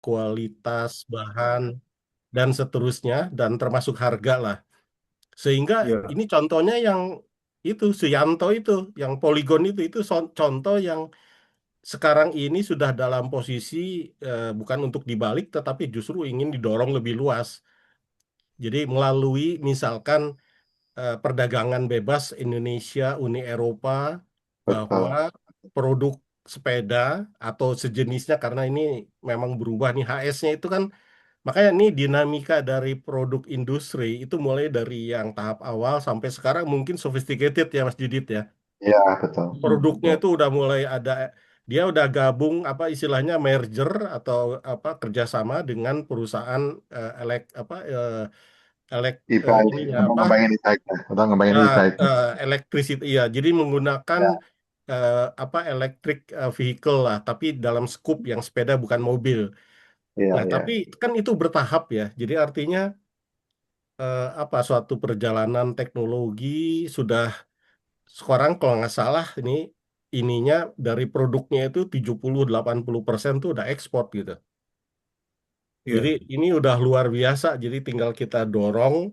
kualitas bahan, dan seterusnya, dan termasuk harga lah. Sehingga Iya, ini contohnya yang itu, Suyanto itu, yang Polygon itu contoh yang sekarang ini sudah dalam posisi bukan untuk dibalik, tetapi justru ingin didorong lebih luas. Jadi melalui misalkan perdagangan bebas Indonesia Uni Eropa, bahwa betul. produk sepeda atau sejenisnya, karena ini memang berubah nih HS-nya itu kan, makanya ini dinamika dari produk industri itu mulai dari yang tahap awal sampai sekarang mungkin sophisticated ya Mas Didit ya. Ya, betul. Produknya Betul. itu udah mulai ada, dia udah gabung apa istilahnya merger atau apa kerjasama dengan perusahaan IPA ininya untuk apa ngembangin e-bike ya. Untuk ngembangin ah, e-bike. electricity ya. Jadi menggunakan Ya, apa electric vehicle lah, tapi dalam skup yang sepeda bukan mobil. iya, Nah, iya. tapi kan itu bertahap ya. Jadi artinya apa suatu perjalanan teknologi sudah sekarang kalau nggak salah ininya dari produknya itu 70-80% tuh udah ekspor gitu. Jadi iya, ini udah luar biasa. Jadi tinggal kita dorong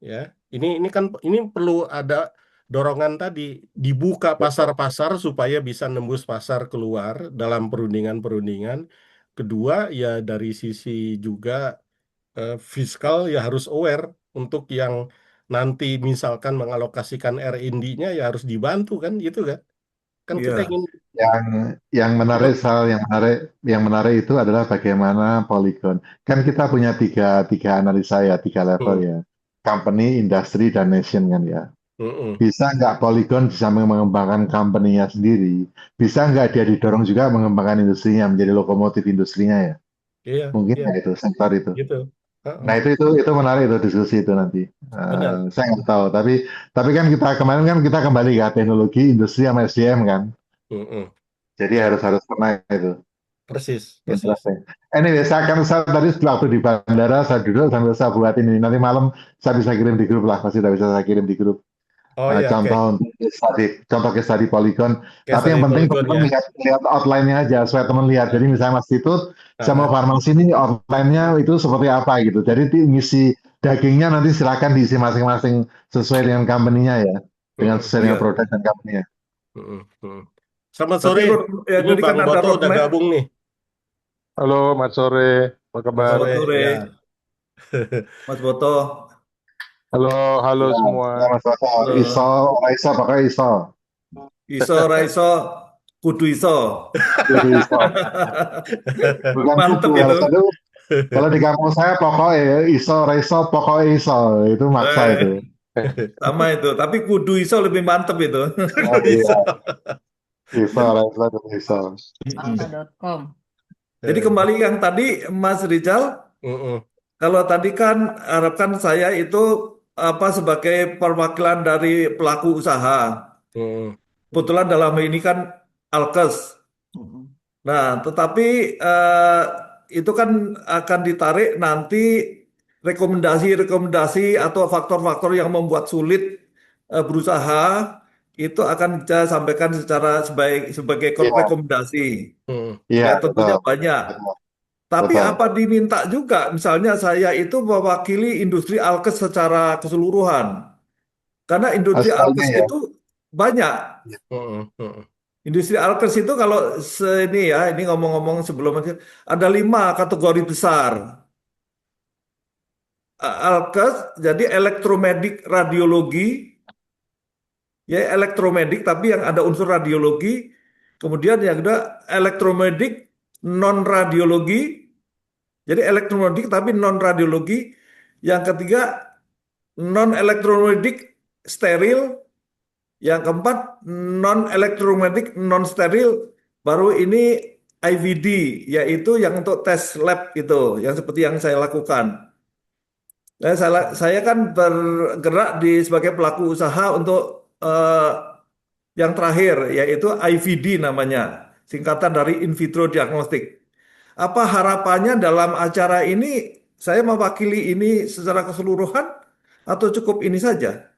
ya. Ini kan ini perlu ada dorongan tadi, dibuka Betul. pasar-pasar supaya bisa nembus pasar keluar dalam perundingan-perundingan. Kedua ya dari sisi juga fiskal ya harus aware untuk yang nanti misalkan mengalokasikan R&D-nya ya harus dibantu kan gitu kan. Kan kita iya, ingin Yang yang menarik untuk Sal, yang menarik itu adalah bagaimana Polygon. Kan kita punya tiga analisa ya, tiga level hmm, ya. Company, industri, dan nation kan ya. hmm, Bisa nggak Polygon bisa mengembangkan company-nya sendiri? Bisa nggak dia didorong juga mengembangkan industrinya menjadi lokomotif industrinya ya? iya, Mungkin iya, nggak itu sektor itu. gitu. Heeh, Nah itu menarik itu diskusi itu nanti. benar. Saya nggak tahu. Tapi kan kita kemarin kan kita kembali ke teknologi, industri sama SDM kan. Hmm, Jadi ya, harus harus pernah itu. persis, persis. Interesting. Anyway, saya tadi waktu di bandara saya duduk sambil saya buat ini. Nanti malam saya bisa kirim di grup lah, pasti sudah bisa saya kirim di grup. Oh ya, oke. Contoh case study Polygon. Kayak Tapi tadi yang penting Polygon teman-teman ya. lihat outline-nya aja, supaya teman lihat. Jadi Nah, misalnya Mas Titut, saya mau ah, farmasi ini outline-nya itu seperti apa gitu. Jadi ngisi dagingnya nanti silakan diisi masing-masing sesuai dengan company-nya ya, dengan sesuai dengan iya. produk dan company-nya. Selamat Tapi sore. ya Ini tadi Bang kan ada Boto udah roadmap. gabung nih. Halo, Mas Sore, apa Selamat kabar? sore. Selamat sore, Ya. Mas Boto. Halo, halo Ya, semua. ya Mas Toto, ISO, Halo. Raisa pakai ISO. Iso, Raiso, Kudu Iso. Itu ISO. Bukan kudu Mantep itu. harus ada. Kalau di kampung saya pokoknya ISO, Raiso, pokoknya ISO. Itu maksa itu. Eh, sama itu. Tapi Kudu Iso lebih mantep itu. Oh Bisa. iya, ISO, Raiso, dan ISO. Mm-mm. Alfa.com. Jadi Eh, kembali yang tadi Mas Rizal, mm-mm. kalau tadi kan harapkan saya itu apa sebagai perwakilan dari pelaku usaha. Mm-mm. Kebetulan dalam ini kan Alkes. Mm-mm. Nah, tetapi itu kan akan ditarik nanti rekomendasi-rekomendasi atau faktor-faktor yang membuat sulit berusaha itu akan saya sampaikan secara sebagai Iya, rekomendasi. Mm-mm. iya, Ya, betul. tentunya banyak. Betul. Tapi Betul. apa diminta juga, misalnya saya itu mewakili industri alkes secara keseluruhan. Karena industri Asalnya alkes ya. itu banyak. Mm-mm. Mm-mm. Industri alkes itu kalau ini ya, ini ngomong-ngomong sebelum ada 5 kategori besar. Alkes, jadi elektromedik radiologi, ya elektromedik tapi yang ada unsur radiologi. Kemudian yang kedua elektromedik non radiologi, jadi elektromedik tapi non radiologi. Yang ketiga non elektromedik steril. Yang keempat, non-elektromagnetic, non-steril, baru ini IVD, yaitu yang untuk tes lab itu, yang seperti yang saya lakukan. Nah, saya kan bergerak sebagai pelaku usaha untuk yang terakhir, yaitu IVD namanya, singkatan dari in vitro diagnostik. Apa harapannya dalam acara ini, saya mewakili ini secara keseluruhan, atau cukup ini saja?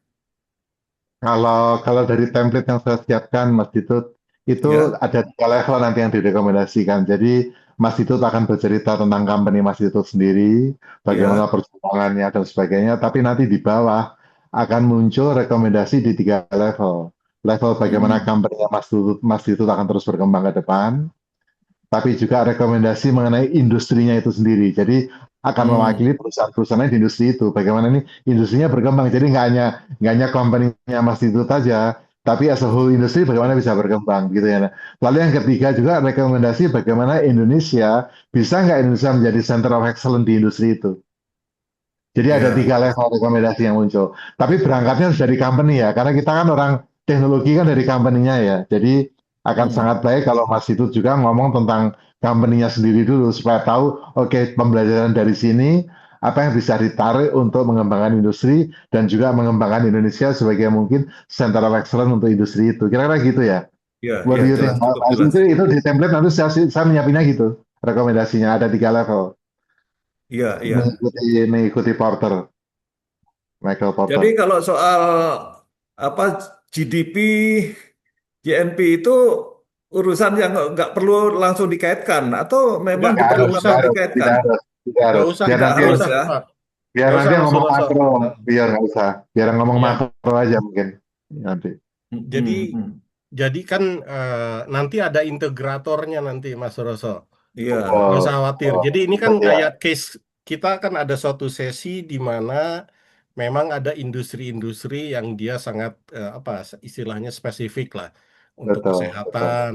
Kalau dari template yang saya siapkan, Mas Ditut, itu Ya, ada tiga level nanti yang direkomendasikan. Jadi Mas Ditut akan bercerita tentang company Mas Ditut sendiri, bagaimana Ya. perjuangannya dan sebagainya. Tapi nanti di bawah akan muncul rekomendasi di 3 level. Level bagaimana Mm-mm. company Mas Ditut akan terus berkembang ke depan, tapi juga rekomendasi mengenai industrinya itu sendiri. Jadi akan Mm. mewakili perusahaan-perusahaan di industri itu. Bagaimana ini industrinya berkembang. Jadi nggak hanya company-nya Mas Ditut aja, tapi as a whole industri bagaimana bisa berkembang gitu ya. Nah, lalu yang ketiga juga rekomendasi bagaimana Indonesia bisa nggak Indonesia menjadi center of excellence di industri itu. Jadi ada Ya. 3 level rekomendasi yang muncul. Tapi berangkatnya harus dari company ya, karena kita kan orang teknologi kan dari company-nya ya. Jadi akan Mm. sangat baik kalau Mas itu juga ngomong tentang company-nya sendiri dulu supaya tahu, oke, pembelajaran dari sini apa yang bisa ditarik untuk mengembangkan industri dan juga mengembangkan Indonesia sebagai mungkin center of excellence untuk industri itu. Kira-kira gitu ya. Ya, What ya, do you think? jelas, cukup jelas. Itu di template nanti saya menyiapinnya gitu. Rekomendasinya ada 3 level Ya, ya. mengikuti Michael Jadi Porter. kalau soal apa GDP, GNP itu urusan yang nggak perlu langsung dikaitkan atau memang Nggak diperlukan usah, untuk dikaitkan? Tidak harus, tidak nggak harus. usah, Biar Tidak nanti, nggak harus usah, ya. Pak. biar Nggak nanti usah, yang Mas ngomong Suroso. makro, Nah, biar nggak usah. Biar yang ngomong ya, makro aja mungkin nanti. jadi Mm, mm. jadi kan nanti ada integratornya nanti, Mas Suroso. Iya. Nggak Oh, usah khawatir. oh, Jadi ini kan ikut ya. kayak case kita kan ada suatu sesi di mana memang ada industri-industri yang dia sangat apa istilahnya spesifik lah untuk Betul, betul. kesehatan.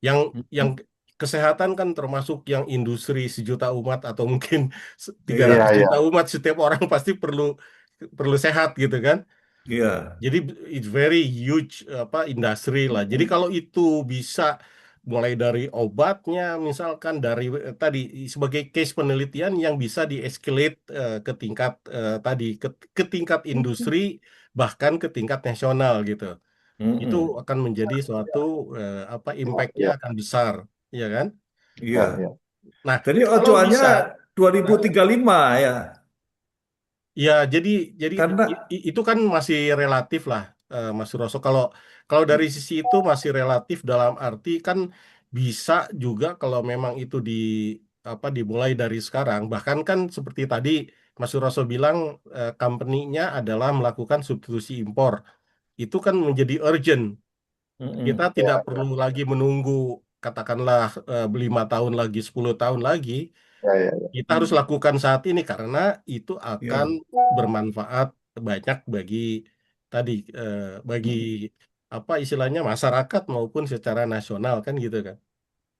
Yang yang Mm, kesehatan kan termasuk yang industri sejuta umat atau mungkin iya, 300 Iya, iya, juta umat setiap orang pasti perlu perlu sehat gitu kan. iya. Jadi it's very huge apa industri lah. Jadi Mm, kalau itu bisa mulai dari obatnya, misalkan dari tadi sebagai case penelitian yang bisa di-escalate ke tingkat tadi ke tingkat mm, industri bahkan ke tingkat nasional gitu. Itu mm. akan menjadi suatu apa iya, impactnya iya, akan besar, ya kan? iya, Iya. iya. Nah, Jadi kalau acuannya bisa. 2035 ya. Ya, jadi Karena itu kan masih relatif lah, Mas Suroso. Kalau kalau dari sisi itu masih relatif dalam arti kan bisa juga kalau memang itu di apa dimulai dari sekarang. Bahkan kan seperti tadi Mas Suroso bilang company-nya adalah melakukan substitusi impor. Itu kan menjadi urgent. Kita mm, tidak Iya, iya, perlu lagi menunggu katakanlah 5 tahun lagi, 10 tahun lagi. iya, iya, iya. Kita harus lakukan saat ini karena itu akan ya. bermanfaat banyak bagi tadi bagi Mm, apa istilahnya masyarakat maupun secara nasional kan gitu kan.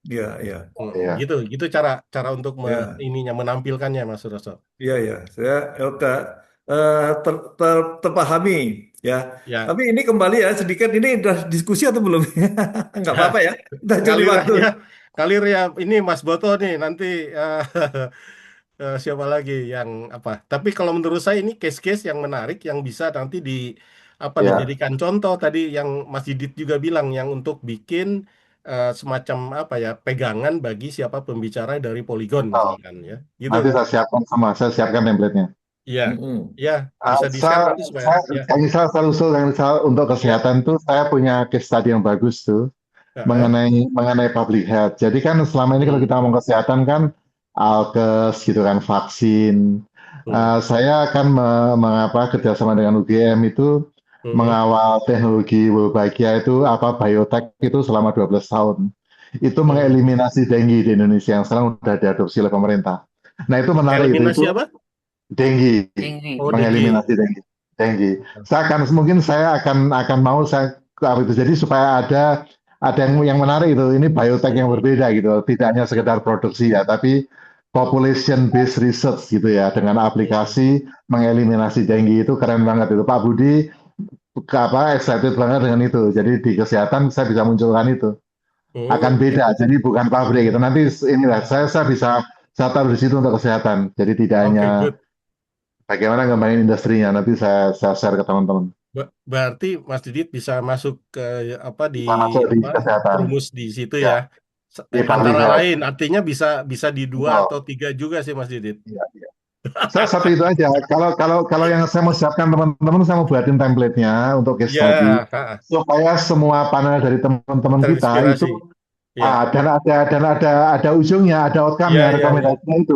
ya, ya. Iya. Gitu gitu cara cara untuk Ya. ininya menampilkannya Mas Suroso. Iya, ya, saya oke, terpahami ya. Ya, Tapi ini kembali ya sedikit, ini udah diskusi atau belum? Nggak apa-apa ya, udah joli ngalir waktu. aja. Ngalir ya ini Mas Boto nih nanti siapa lagi yang apa? Tapi kalau menurut saya ini case-case yang menarik yang bisa nanti di apa Iya. dijadikan contoh tadi yang Mas Didit juga bilang yang untuk bikin semacam apa ya pegangan bagi siapa pembicara dari Polygon Oh, misalkan ya. Gitu nanti kan? saya siapkan semua, saya siapkan template-nya. Iya. Mm-mm. Ya, bisa di-share nanti supaya ya. Yang misal untuk Ya. kesehatan tuh saya punya case study yang bagus tuh Heeh. mengenai public health. Jadi kan selama ini kalau kita Hmm. ngomong kesehatan kan alkes gitu kan vaksin. Hmm. Saya akan mengapa kerjasama dengan UGM itu Hmm. mengawal teknologi Wolbachia itu apa biotech itu selama 12 tahun. Itu Hmm. mengeliminasi dengue di Indonesia yang sekarang sudah diadopsi oleh pemerintah. Nah itu menarik itu Eliminasi apa? dengue, Oh, mengeliminasi DG. dengue. Dengue. Saya akan mau saya apa itu jadi supaya ada yang menarik itu. Ini biotech yang berbeda gitu. Tidak hanya sekedar produksi ya, tapi population based research gitu ya dengan Hmm. aplikasi mengeliminasi dengue itu keren banget itu. Pak Budi excited banget dengan itu. Jadi di kesehatan saya bisa munculkan itu. Akan Hmm. beda. Jadi bukan pabrik gitu. Nanti inilah saya bisa saya taruh di situ untuk kesehatan. Jadi tidak hanya Oke, good. bagaimana ngembangin industrinya, nanti saya share ke teman-teman. Berarti Mas Didit bisa masuk ke apa di Bisa masuk di apa kesehatan, rumus di situ ya, ya. di public Antara health. lain artinya bisa bisa di dua Betul. atau tiga juga sih Mas Didit. Ya, ya. Saya satu itu aja. Kalau yang saya mau siapkan teman-teman, saya mau buatin template-nya untuk case study Ya, ha, supaya semua panel dari teman-teman kita itu terinspirasi. Iya, ada ujungnya, ada iya, outcome-nya, iya, iya, rekomendasinya itu.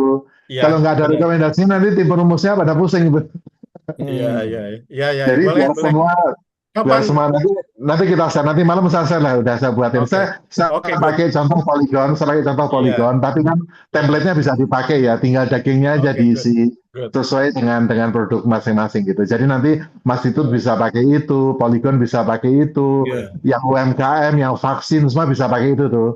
iya, Kalau nggak ada benar. rekomendasinya nanti tim perumusnya pada pusing. Iya, Hmm. iya, iya, iya, Jadi boleh, boleh. biar Kapan? semua nanti kita share, nanti malam saya lah udah saya buatin. Oke, Saya oke, good. pakai contoh Polygon, Iya, tapi kan iya, template-nya bisa dipakai ya, tinggal dagingnya aja oke, good, diisi good. sesuai dengan produk masing-masing gitu. Jadi nanti Mas Ditut Boleh. bisa pakai itu, Polygon bisa pakai itu, Ya. yang UMKM, yang vaksin semua bisa pakai itu tuh.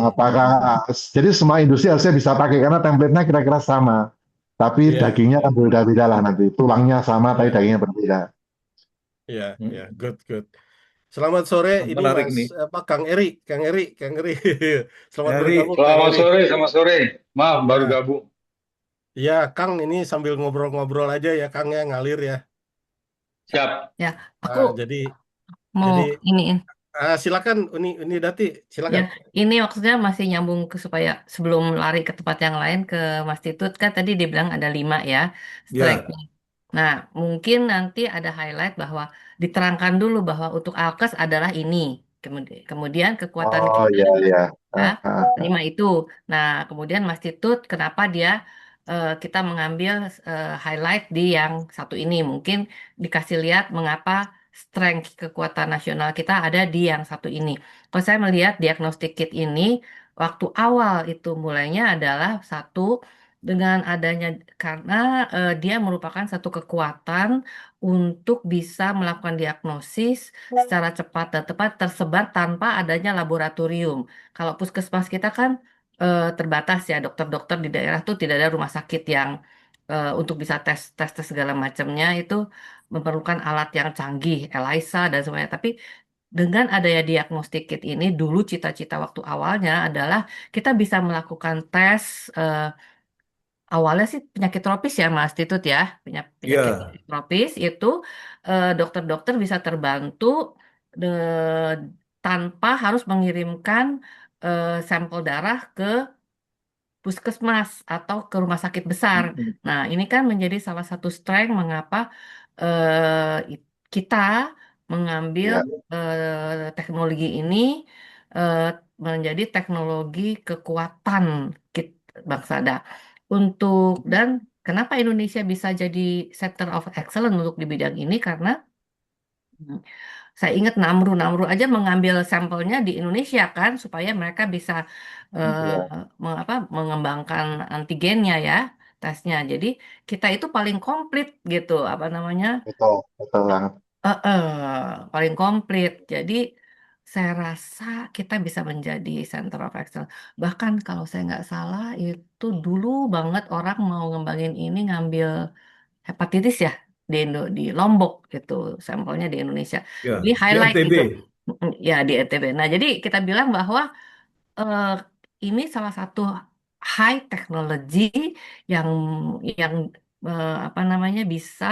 Apakah jadi semua industri harusnya bisa pakai karena template-nya kira-kira sama. Tapi Iya, dagingnya iya, kan berbeda-beda lah nanti. Tulangnya sama tapi iya, dagingnya berbeda. iya, iya, Hmm. good, good. Selamat sore, ini Menarik Mas nih. apa Kang Eri. Selamat Nyari bergabung Kang Selamat Eri. sore, selamat sore. Maaf, baru Ya, gabung. ya Kang, ini sambil ngobrol-ngobrol aja ya Kang ya ngalir ya. Siap. Ya, aku Jadi mau jadi iniin. silakan ini Dati, Ya, silakan. ini maksudnya masih nyambung ke supaya sebelum lari ke tempat yang lain ke Mas Titut kan tadi dia bilang ada 5 ya strength. ya. Nah, mungkin nanti ada highlight bahwa diterangkan dulu bahwa untuk Alkes adalah ini. Kemudian kekuatan Oh kita iya iya. ya, Ah, ah. 5 itu. Nah, kemudian Mas Titut kenapa dia kita mengambil highlight di yang satu ini. Mungkin dikasih lihat mengapa strength kekuatan nasional kita ada di yang satu ini. Kalau saya melihat diagnostik kit ini, waktu awal itu mulainya adalah satu dengan adanya karena dia merupakan satu kekuatan untuk bisa melakukan diagnosis secara cepat dan tepat tersebar tanpa adanya laboratorium. Kalau puskesmas kita kan terbatas ya, dokter-dokter di daerah tuh tidak ada rumah sakit yang untuk bisa tes segala macamnya itu memerlukan alat yang canggih, ELISA dan semuanya. Tapi dengan adanya diagnostik kit ini, dulu cita-cita waktu awalnya adalah kita bisa melakukan tes awalnya sih penyakit tropis ya Mas Titut ya, penyakit Ya. tropis itu dokter-dokter bisa terbantu tanpa harus mengirimkan sampel darah ke puskesmas atau ke rumah sakit besar. Hmm. Nah, ini kan menjadi salah satu strength mengapa kita mengambil Iya. teknologi ini eh, menjadi teknologi kekuatan bangsa. Nah, untuk dan kenapa Indonesia bisa jadi center of excellence untuk di bidang ini karena saya ingat Namru aja mengambil sampelnya di Indonesia kan supaya mereka bisa Iya. mengembangkan antigennya ya tesnya. Jadi kita itu paling komplit gitu apa namanya Betul, betul banget. paling komplit. Jadi saya rasa kita bisa menjadi center of excellence. Bahkan kalau saya nggak salah itu dulu banget orang mau ngembangin ini ngambil hepatitis ya di Lombok itu sampelnya di Indonesia. Ya. Jadi Di highlight NTB. gitu. Ya di NTB. Nah, jadi kita bilang bahwa eh, ini salah satu high technology yang yang apa namanya bisa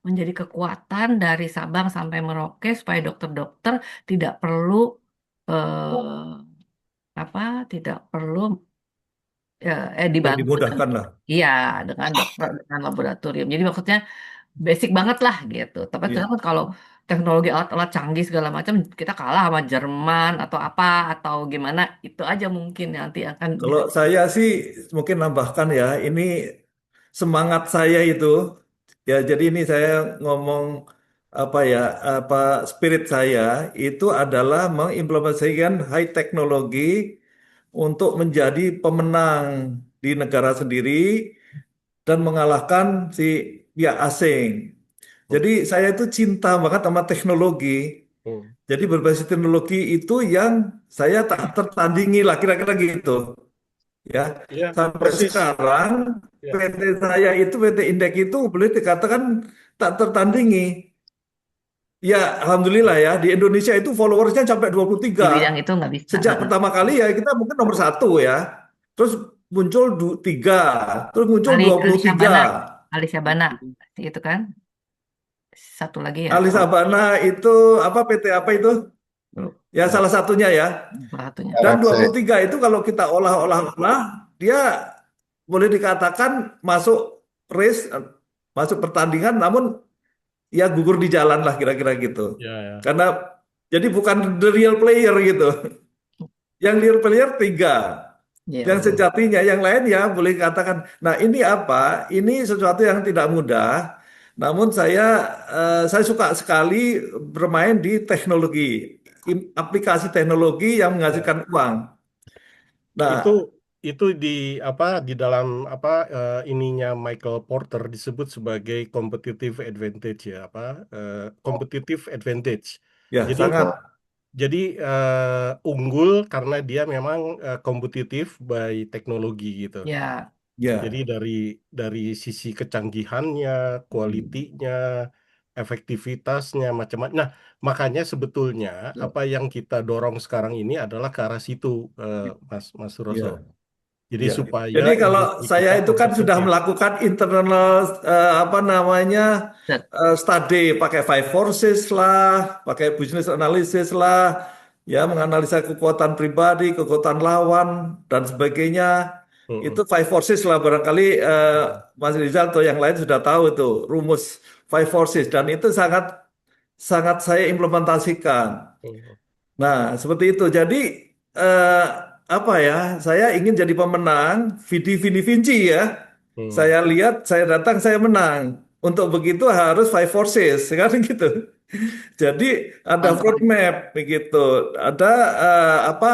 menjadi kekuatan dari Sabang sampai Merauke supaya dokter-dokter tidak perlu apa tidak perlu Ya, dibantu dengan dimudahkan lah. iya dengan dokter dengan laboratorium. Jadi maksudnya basic banget lah gitu. Tapi kita Iya. kan kalau teknologi alat-alat canggih segala macam kita kalah sama Jerman atau apa atau gimana itu aja mungkin nanti akan Kalau bisa. saya sih mungkin nambahkan ya, ini semangat saya itu ya. Jadi ini saya ngomong apa ya, apa spirit saya itu adalah mengimplementasikan high teknologi untuk menjadi pemenang di negara sendiri dan mengalahkan si pihak asing. Hmm, Jadi saya itu cinta banget sama teknologi. hmm. Jadi berbasis teknologi itu yang saya tak tertandingi lah kira-kira gitu. Ya, Ya, sampai persis. sekarang Ya, PT saya itu PT Indek itu boleh dikatakan tak tertandingi. Ya, alhamdulillah ya di Indonesia itu followersnya sampai Di 23. bidang itu nggak bisa. Sejak pertama kali ya kita mungkin nomor satu ya. Terus muncul tiga, terus muncul Ali 23. Syabana, Ali Syabana itu kan satu lagi ya Ali kalau Sabana itu apa PT apa itu? Ya ya, salah satunya ya. salah satunya. Dan dua LFC. puluh tiga itu kalau kita olah-olah, dia boleh dikatakan masuk race, masuk pertandingan, namun ya gugur di jalan lah kira-kira gitu. ya, ya. Karena jadi bukan the real player gitu. Yang real player 3. Ya. Yang sejatinya yang lain ya boleh katakan, nah ini apa? Ini sesuatu yang tidak mudah. Namun saya suka sekali bermain di teknologi, aplikasi teknologi yang Ya. menghasilkan uang. Itu Nah, itu di apa di dalam apa ininya Michael Porter disebut sebagai competitive advantage ya apa competitive advantage. ya Jadi sangat, Betul. jadi unggul karena dia memang kompetitif by teknologi gitu. Ya. Jadi ya. dari sisi kecanggihannya, Hmm. kualitinya, efektivitasnya, macam-macam. Nah, makanya sebetulnya Ya, apa yang kita dorong sekarang ini adalah ke arah situ, Mas Suroso. ya. Jadi Iya. supaya Jadi kalau industri saya kita itu kan sudah kompetitif. melakukan internal apa namanya Set. study pakai five forces lah, pakai business analysis lah, ya menganalisa kekuatan pribadi, kekuatan lawan dan sebagainya. Itu Mm-mm. five forces lah barangkali Mm-mm. Mas Rizal atau yang lain sudah tahu itu rumus five forces dan itu sangat sangat saya implementasikan. Mm-mm. Nah, seperti itu. Jadi eh, apa ya? Saya ingin jadi pemenang Vidi Vinci ya. Mm. Saya lihat, saya datang, saya menang. Untuk begitu harus five forces, sekarang gitu. Jadi ada Mantap. roadmap begitu. Ada apa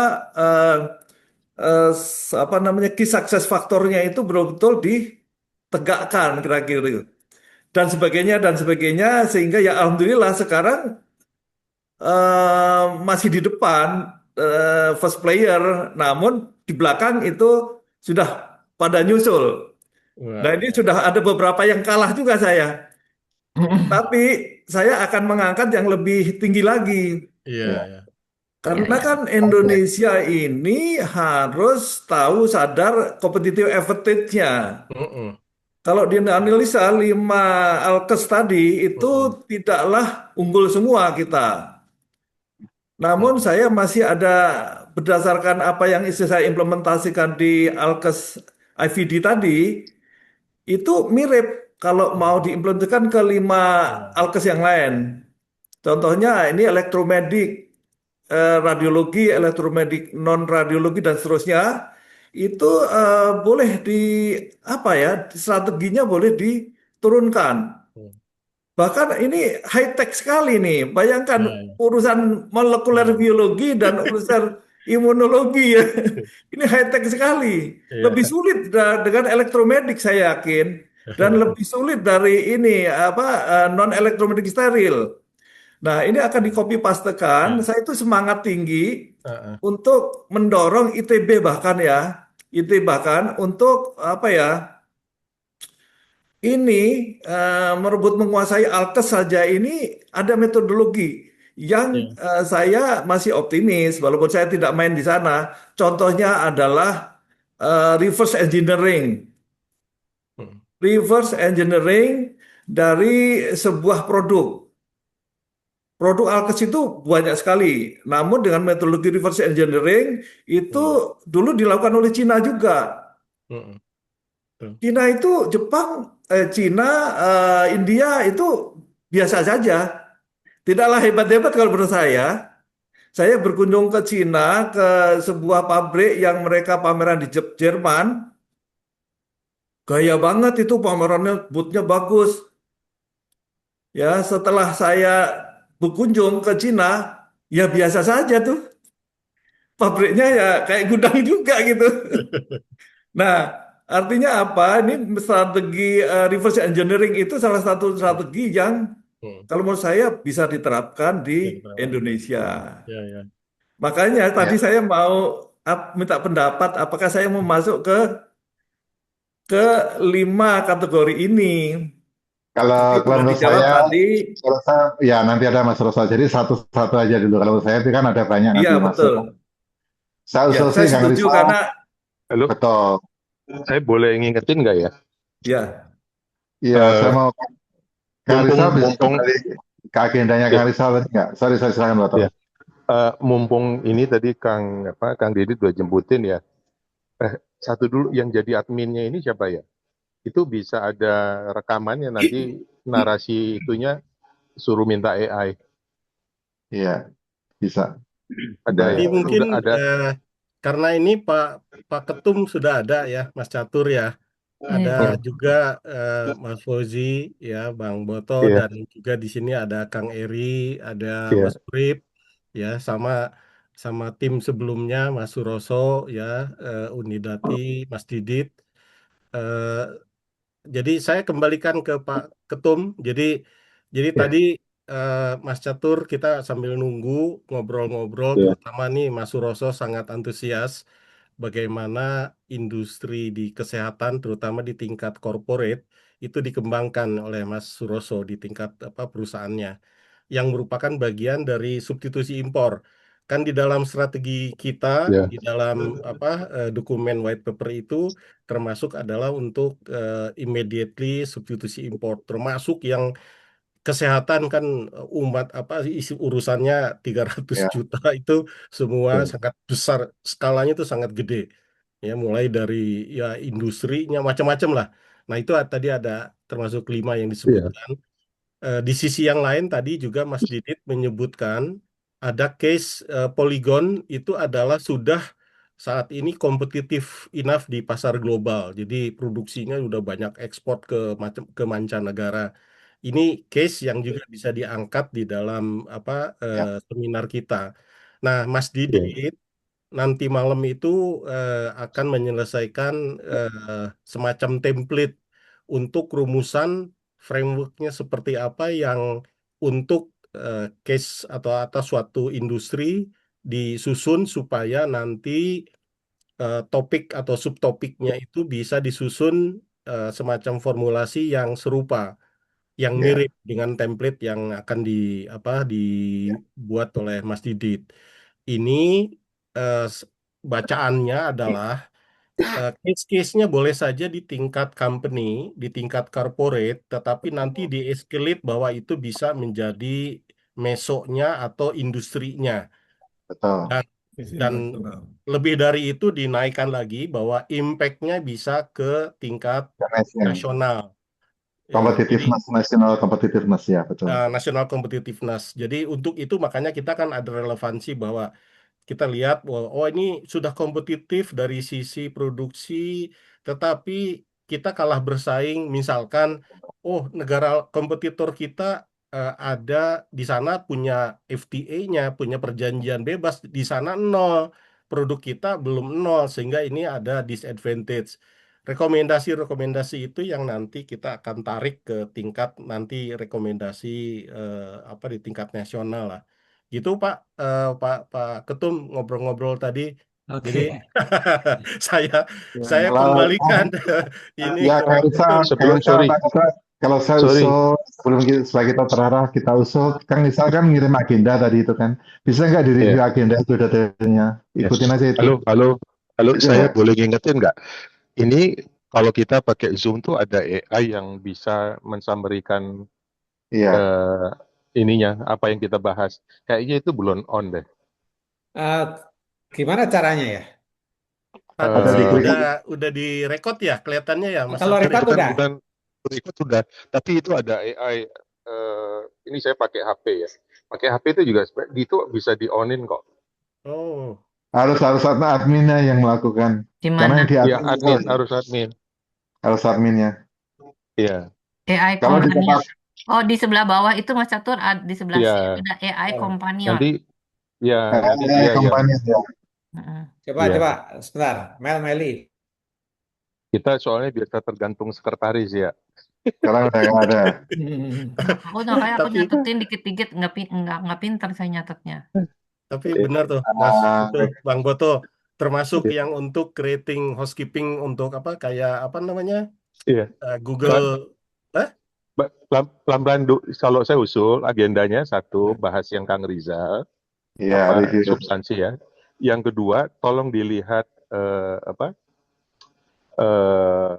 apa namanya key success faktornya itu betul-betul ditegakkan kira-kira gitu. Dan sebagainya sehingga ya alhamdulillah sekarang masih di depan first player, namun di belakang itu sudah pada nyusul. Nah Wah, ini ya. sudah ada beberapa yang kalah juga saya, tapi saya akan mengangkat yang lebih tinggi lagi. Iya, Ya. ya. Ya, Karena ya. kan Oke. Indonesia ini harus tahu sadar competitive advantage-nya. Mm-mm. Kalau dianalisa 5 alkes tadi itu Mm-mm. tidaklah unggul semua kita. Namun Mm-mm. saya masih ada berdasarkan apa yang istri saya implementasikan di Alkes IVD tadi, itu mirip kalau mau diimplementasikan ke 5 Iya. Alkes yang lain. Contohnya ini elektromedik, radiologi, elektromedik non radiologi dan seterusnya. Itu boleh di apa ya, strateginya boleh diturunkan. Mm. Bahkan ini high tech sekali nih. Bayangkan Ya, ya. urusan molekuler Iya. biologi dan urusan imunologi ya. Ini high tech sekali. Lebih Iya. sulit dengan elektromedik saya yakin dan lebih sulit dari ini apa non elektromedik steril. Nah, ini akan di-copy pastekan. Ya. Saya itu semangat tinggi Heeh. untuk mendorong ITB bahkan ya. ITB bahkan untuk apa ya? Ini merebut menguasai Alkes saja ini ada metodologi yang Ya. saya masih optimis walaupun saya tidak main di sana. Contohnya adalah reverse engineering. Mm. Reverse engineering dari sebuah produk. Produk Alkes itu banyak sekali. Namun dengan metodologi reverse engineering itu Mm. dulu dilakukan oleh Cina juga. Mm. Tuh. Cina itu Jepang, Cina, India itu biasa saja. Tidaklah hebat-hebat kalau menurut saya. Saya berkunjung ke Cina, ke sebuah pabrik yang mereka pameran di Jerman. Gaya banget itu pamerannya, bootnya bagus. Ya, setelah saya berkunjung ke Cina, ya biasa saja tuh. Pabriknya ya kayak gudang juga gitu. Nah, artinya apa? Ini strategi reverse engineering itu salah satu strategi yang Mm. kalau menurut saya bisa diterapkan di Jadi berapa? Indonesia. Ya, ya. Makanya tadi Ya. saya mau minta pendapat apakah saya mau masuk ke 5 kategori ini. Kalau Tapi kalau sudah menurut dijawab saya, tadi, ya nanti ada Mas Rosa. Jadi satu-satu aja dulu. Kalau menurut saya itu kan ada banyak iya nanti betul. masuk. Saya Ya, usul saya sih Kang setuju Rizal, karena Halo, betul. saya boleh ngingetin nggak ya? ya, Iya, saya Eh, mau Kang mumpung Rizal bisa mumpung kembali ke agendanya ya, Kang Rizal tadi nggak? Sorry, saya silakan Pak ya, mumpung ini tadi Kang Didi udah jemputin ya. Satu dulu yang jadi adminnya ini siapa ya? Itu bisa ada rekamannya nanti narasi itunya suruh minta AI. Iya, bisa. Ada Jadi ya? Boleh. mungkin Udah ada. eh, karena ini Pak Ketum sudah ada ya, Mas Catur ya. Ada Iya. juga Mas Fauzi, ya, Bang Boto, Iya, dan juga di sini ada Kang Eri, ada iya, Mas Urip, ya, sama sama tim sebelumnya, Mas Suroso, ya, Unidati, Mas Didit. Eh, jadi saya kembalikan ke Pak Ketum. Jadi iya, tadi Mas Catur kita sambil nunggu ngobrol-ngobrol, iya, terutama nih Mas Suroso sangat antusias bagaimana industri di kesehatan, terutama di tingkat corporate, itu dikembangkan oleh Mas Suroso di tingkat apa perusahaannya, yang merupakan bagian dari substitusi impor. Kan di dalam strategi kita, iya, di dalam apa dokumen white paper itu termasuk adalah untuk immediately substitusi impor, termasuk yang kesehatan kan, umat apa isi urusannya 300 Ya, juta itu semua iya, sangat besar, skalanya itu sangat gede, ya, mulai dari ya industrinya macam-macam lah. Nah itu tadi ada termasuk 5 yang iya, disebutkan. Di sisi yang lain tadi juga Mas Didit menyebutkan ada case Polygon itu adalah sudah saat ini kompetitif enough di pasar global. Jadi produksinya sudah banyak ekspor ke mancanegara. Ini case yang juga bisa diangkat di dalam apa ya, seminar kita. Nah, Mas iya, Didit nanti malam itu akan menyelesaikan semacam template untuk rumusan frameworknya seperti apa yang untuk case atau atas suatu industri disusun supaya nanti topik atau subtopiknya itu bisa disusun semacam formulasi yang serupa, yang ya, mirip dengan template yang akan ya. dibuat oleh Mas Didit. Ini eh, s- bacaannya adalah case-case-nya boleh saja di tingkat company, di tingkat corporate, tetapi nanti di-escalate bahwa itu bisa menjadi mesoknya atau industrinya. Betul. Dan, Visi dan nasional. lebih dari itu dinaikkan lagi bahwa impact-nya bisa ke tingkat International. nasional. Ya, jadi Competitiveness, national competitiveness, ya, betul. national competitiveness. Jadi untuk itu makanya kita kan ada relevansi bahwa kita lihat, oh ini sudah kompetitif dari sisi produksi, tetapi kita kalah bersaing. Misalkan, oh negara kompetitor kita ada di sana punya FTA-nya, punya perjanjian bebas, di sana nol. Produk kita belum nol, sehingga ini ada disadvantage. Rekomendasi-rekomendasi itu yang nanti kita akan tarik ke tingkat nanti rekomendasi apa di tingkat nasional lah. Gitu Pak, Pak Ketum ngobrol-ngobrol tadi. Jadi Oke. saya Ya, saya kalau kembalikan ini ya ke Pak Kak Ketum. sebelum, sorry, Pak Rizal, kalau saya sorry, usul sebelum kita, supaya kita terarah, kita usul, Kang Rizal kan ngirim agenda tadi itu kan, bisa nggak ya, direview agenda itu detailnya, ya. ikutin aja itu, Halo, halo, halo, bisa saya nggak? boleh ngingetin nggak? Ini kalau kita pakai Zoom tuh ada AI yang bisa mensummary-kan Iya, eh, ininya, apa yang kita bahas. Kayaknya itu belum on deh. Eh, Gimana caranya ya? ada di Eh, klik, Udah direkod ya kelihatannya ya Mas Kalau Catur ya. record bukan, udah. bukan berikut sudah, tapi itu ada AI. Ini saya pakai HP ya. Pakai HP itu juga itu bisa di onin kok. Oh, harus harus ada adminnya yang melakukan, Di karena mana? yang di Ya, admin itu admin harus admin. harus adminnya. Iya, AI Kalau di Companion. tempat, Oh, di sebelah bawah itu Mas Catur, di sebelah sini iya. ada AI Oh, Companion. Nanti, ya, nanti dia yang, company ya, Heeh. ya. coba sebentar. Meli. Kita soalnya biasa tergantung sekretaris ya. sekarang udah nggak ada. Makanya aku tapi nyatetin dikit-dikit, nggak pinter saya nyatetnya. Iya, benar tuh Mas itu Ah, Bang Boto, termasuk iya. yang untuk creating housekeeping untuk apa kayak apa namanya Iya. Google. Pelan- Eh? Pelan-pelan, kalau saya usul agendanya satu bahas yang Kang Rizal, iya, apa review. substansi ya. Yang kedua, tolong dilihat apa eh,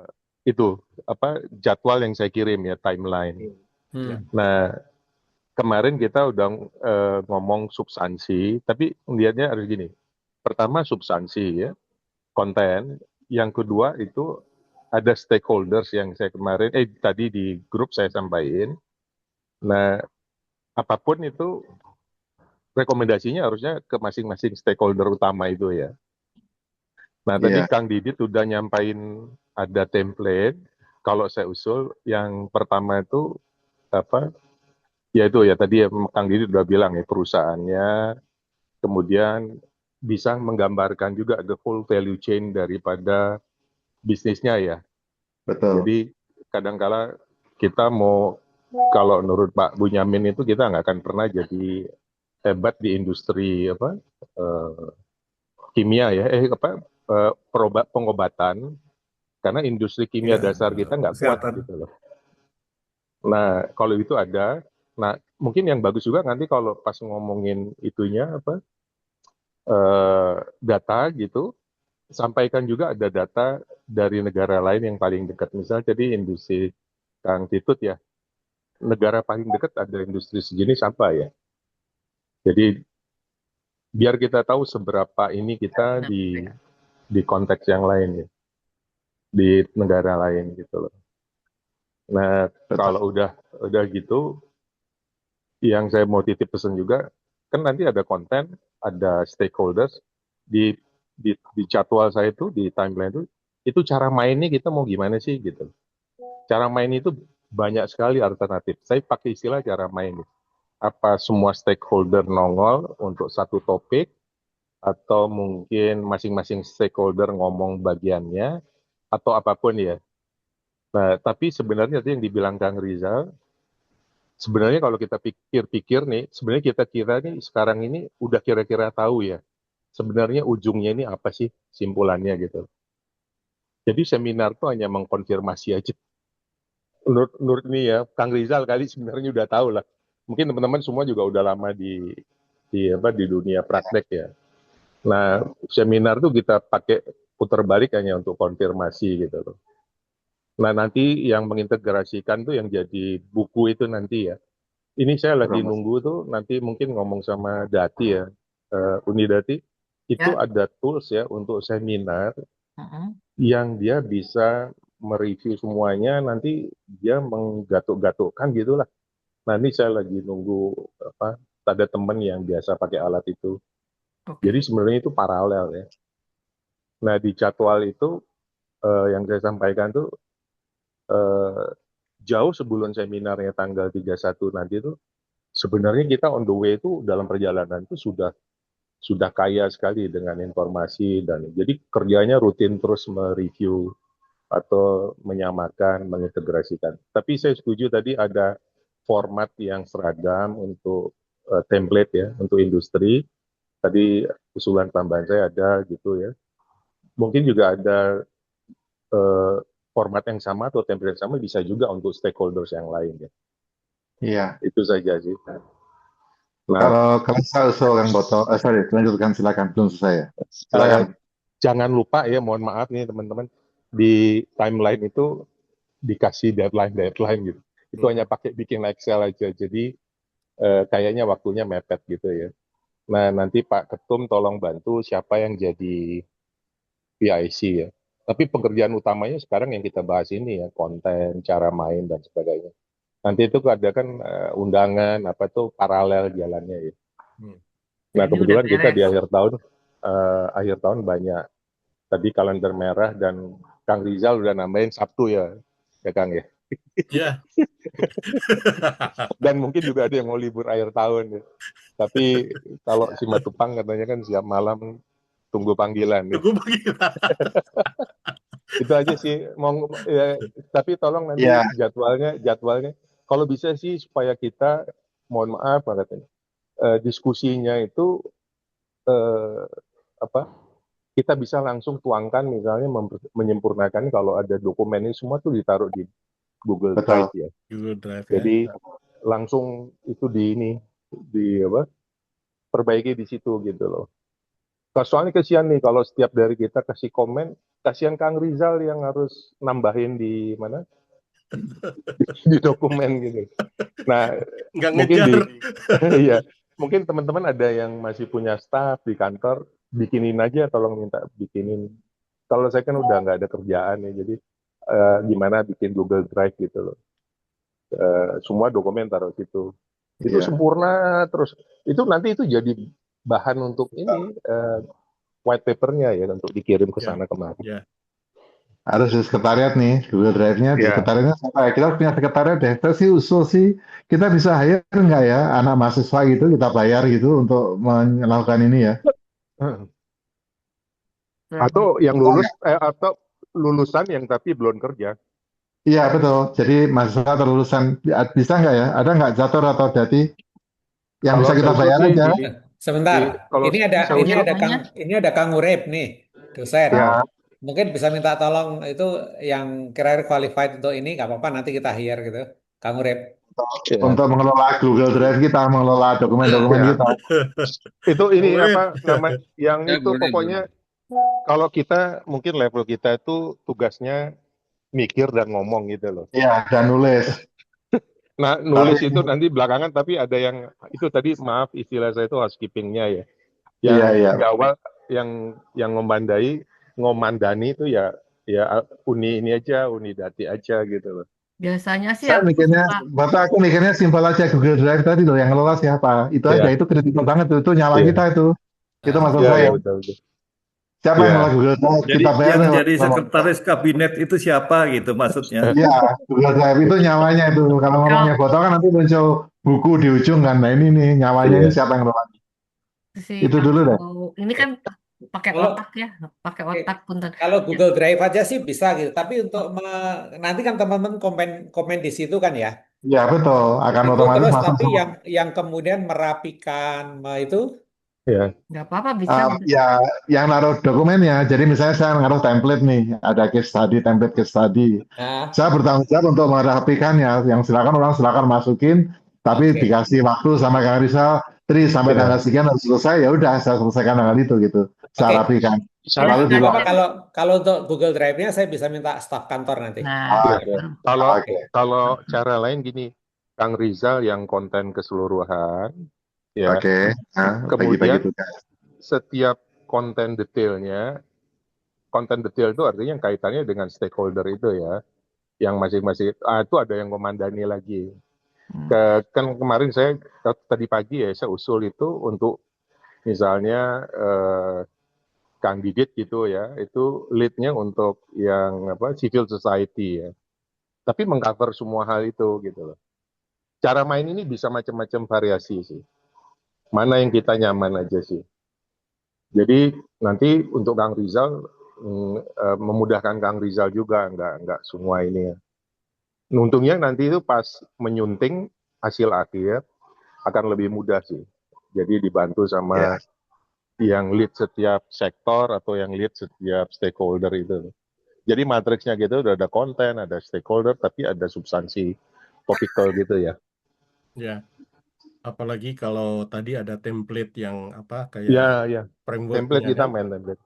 itu apa jadwal yang saya kirim ya, timeline. Ya. Hmm. Nah, kemarin kita udah ngomong substansi, tapi lihatnya harus gini. Pertama substansi ya, konten. Yang kedua itu ada stakeholders yang saya kemarin tadi di grup saya sampaikan. Nah, apapun itu rekomendasinya harusnya ke masing-masing stakeholder utama itu ya. Nah, tadi Iya, Kang Didit udah nyampain ada template. Kalau saya usul, yang pertama itu apa? Ya itu ya tadi ya, Kang Didit udah bilang ya perusahaannya, kemudian bisa menggambarkan juga the full value chain daripada bisnisnya ya. betul. Jadi kadangkala kita mau, kalau menurut Pak Bunyamin itu kita nggak akan pernah jadi hebat di industri apa eh, kimia ya, pengobatan, karena industri kimia Iya, dasar kita nggak kuat kesehatan. gitu loh. Nah kalau itu ada, nah mungkin yang bagus juga nanti kalau pas ngomongin itunya apa data gitu, sampaikan juga ada data dari negara lain yang paling dekat. Misalnya jadi industri Kang Titut ya, negara paling dekat ada industri sejenis apa ya. Jadi biar kita tahu seberapa ini kita Benar juga ya. di konteks yang lain ya, di negara lain gitu loh. Nah, Betul. kalau udah gitu, yang saya mau titip pesan juga, kan nanti ada konten, ada stakeholders di di jadwal saya itu di timeline itu cara mainnya kita mau gimana sih gitu. Cara main itu banyak sekali alternatif. Saya pakai istilah cara main. Apa semua stakeholder nongol untuk satu topik, atau mungkin masing-masing stakeholder ngomong bagiannya, atau apapun ya. Nah, tapi sebenarnya tadi yang dibilang Kang Rizal, sebenarnya kalau kita pikir-pikir nih, sebenarnya kita kira nih sekarang ini udah kira-kira tahu ya, sebenarnya ujungnya ini apa sih simpulannya gitu. Jadi seminar tuh hanya mengkonfirmasi aja. Menurut ini ya, Kang Rizal kali sebenarnya udah tahu lah. Mungkin teman-teman semua juga udah lama di dunia praktek ya. Nah, seminar tuh kita pakai putar balik hanya untuk konfirmasi gitu loh. Nah, nanti yang mengintegrasikan tuh yang jadi buku itu nanti ya. Ini saya lagi Betul, Mas. nunggu tuh nanti mungkin ngomong sama Dati ya, Uni Dati, itu Ya. ada tools ya untuk seminar Mm-mm. yang dia bisa mereview semuanya, nanti dia menggatuk-gatukkan gitulah. Nah, ini saya lagi nunggu apa, ada teman yang biasa pakai alat itu. Jadi Oke. sebenarnya itu paralel ya. Nah, di jadwal itu yang saya sampaikan tuh eh, jauh sebelum seminarnya tanggal 31 nanti itu sebenarnya kita on the way itu dalam perjalanan itu sudah kaya sekali dengan informasi, dan jadi kerjanya rutin terus mereview atau menyamakan, mengintegrasikan. Tapi saya setuju tadi ada format yang seragam untuk template ya, untuk industri. Tadi usulan tambahan saya ada gitu ya. Mungkin juga ada eh, format yang sama atau template yang sama bisa juga untuk stakeholders yang lain ya. Iya. Itu saja sih. Nah, Kalau saya usul Kang Boto, sorry, lanjutkan silakan, belum selesai ya. eh, Silakan. jangan lupa ya, mohon maaf nih teman-teman, di timeline itu dikasih deadline gitu. Itu hanya pakai bikin Excel aja. Jadi kayaknya waktunya mepet gitu ya. Nah, nanti Pak Ketum tolong bantu siapa yang jadi PIC ya. Tapi pekerjaan utamanya sekarang yang kita bahas ini ya, konten, cara main dan sebagainya. Nanti itu ada kan undangan apa tuh paralel jalannya ya. Hmm. Nah, Jadi udah kebetulan kita di beres. akhir tahun banyak tadi kalender merah, dan Kang Rizal udah nambahin Sabtu ya, ya Kang ya. Ya. Dan mungkin juga ada yang mau libur akhir tahun ya. Tapi kalau si Matupang katanya kan siap malam tunggu panggilan ya. Tunggu panggilan. Itu aja sih. Ya, tapi tolong nanti Iya, jadwalnya kalau bisa sih supaya kita, mohon maaf katanya, diskusinya itu eh, apa kita bisa langsung tuangkan, misalnya menyempurnakan kalau ada dokumen ini semua tuh ditaruh di Google betul. Drive ya. Google Drive ya. Jadi langsung itu di apa perbaiki di situ gitu loh. Soalnya kasihan nih kalau setiap dari kita kasih komen, kasihan Kang Rizal yang harus nambahin di mana di dokumen gitu. Nah, Nggak mungkin ngejar. ya, mungkin teman-teman ada yang masih punya staff di kantor, bikinin aja, tolong minta bikinin. Kalau saya kan udah nggak ada kerjaan ya, jadi gimana bikin Google Drive gitu loh. Semua dokumen taruh situ. Itu Iya, sempurna terus. Itu nanti itu jadi bahan untuk ini white papernya ya untuk dikirim ke Ya, sana kemari. ya. Harus di sekretariat nih, Google Drive-nya di Ya, sekretariatnya siapa ya? Kita harus punya sekretariat deh. Saya sih usul sih, kita bisa hire nggak ya anak mahasiswa gitu, kita bayar gitu untuk melakukan ini ya. atau yang Bisa lulus nggak? atau lulusan yang tapi belum kerja. Iya betul. Jadi mahasiswa atau lulusan bisa nggak ya? Ada nggak Jator atau Dati yang Kalau bisa kita saya usul bayar sih aja? Sebentar, kalau saya ini usul ada biasanya Kang Urip nih, dosen. ya, Nah, Mungkin bisa minta tolong itu yang kira-kira qualified untuk ini, nggak apa-apa nanti kita hire gitu, Kang Urip. ya, untuk mengelola Google Drive kita, mengelola dokumen-dokumen ya. kita. Itu ini Urip. apa nama yang Ya, itu boleh, boleh. pokoknya kalau kita mungkin level kita itu tugasnya mikir dan ngomong gitu loh. Iya, dan nulis. Nah, Tapi nulis itu nanti belakangan tapi ada yang itu tadi maaf istilah saya itu housekeepingnya ya. iya, Yang iya. di awal yang ngomandani itu ya uni ini aja, uni dati aja gitu loh. biasanya sih Saya aku mikirnya, suka Bapak aku mikirnya simpel aja Google Drive tadi loh, yang ngelola siapa. Itu aja, Iya, itu kritikal banget tuh. Itu nyawa iya, kita itu. Itu maksud iya, iya saya. betul betul. Siapa yang Iya, ngelola Google Drive? Jadi Kita bayar yang nih. jadi sekretaris kabinet itu siapa gitu maksudnya? Iya, Google Drive itu nyawanya itu. Kalau ngomongnya kalau botol kan nanti muncul buku di ujung kan. Nah ini nih, nyawanya ini iya. siapa yang ngelola? si Itu dulu deh. ini kan pakai Kalau otak ya, pakai otak punten. kalau Ya, Google Drive aja sih bisa gitu, tapi untuk nanti kan teman-teman komen komen di situ kan ya. Iya betul, akan Itu otomatis terus masuk tapi semua. yang kemudian merapikan itu Iya. nggak apa-apa bisa. Ya, yang naruh dokumennya. Jadi misalnya saya naruh template nih, ada case study, template case study. nah Saya bertanggung jawab untuk merapikannya. Yang silakan masukin, tapi oke. dikasih waktu sama Kang Rizal, sampai Iya. tanggal sekian harus selesai. Ya udah, saya selesaikan tanggal itu gitu. Oke. Saya rapikan. Saya Lalu Nggak apa-apa dibilang, kalau untuk Google Drive-nya saya bisa minta staf kantor nanti. Nah, ah, iya. baru. Kalau oke, kalau cara lain gini, Kang Rizal yang konten keseluruhan, ya. oke. Nah, bagi-bagi Kemudian tugas. setiap konten detail itu artinya yang kaitannya dengan stakeholder itu ya, yang masing-masing itu ada yang komandani lagi. Hmm. Kan kemarin saya tadi pagi ya saya usul itu untuk misalnya Kang Didit gitu ya, itu lead-nya untuk yang civil society ya. Tapi mengcover semua hal itu gitu loh. Cara main ini bisa macam-macam variasi sih. Mana yang kita nyaman aja sih. Jadi nanti untuk Kang Rizal memudahkan Kang Rizal juga, nggak semua ini ya. Untungnya nanti itu pas menyunting hasil akhir akan lebih mudah sih. Jadi dibantu Ya. sama yang lead setiap sektor atau yang lead setiap stakeholder itu. Jadi matriksnya gitu udah ada konten, ada stakeholder, tapi ada substansi topical gitu ya. Ya, apalagi kalau tadi ada template yang apa kayak Ya. Template frameworknya kita kan. main template.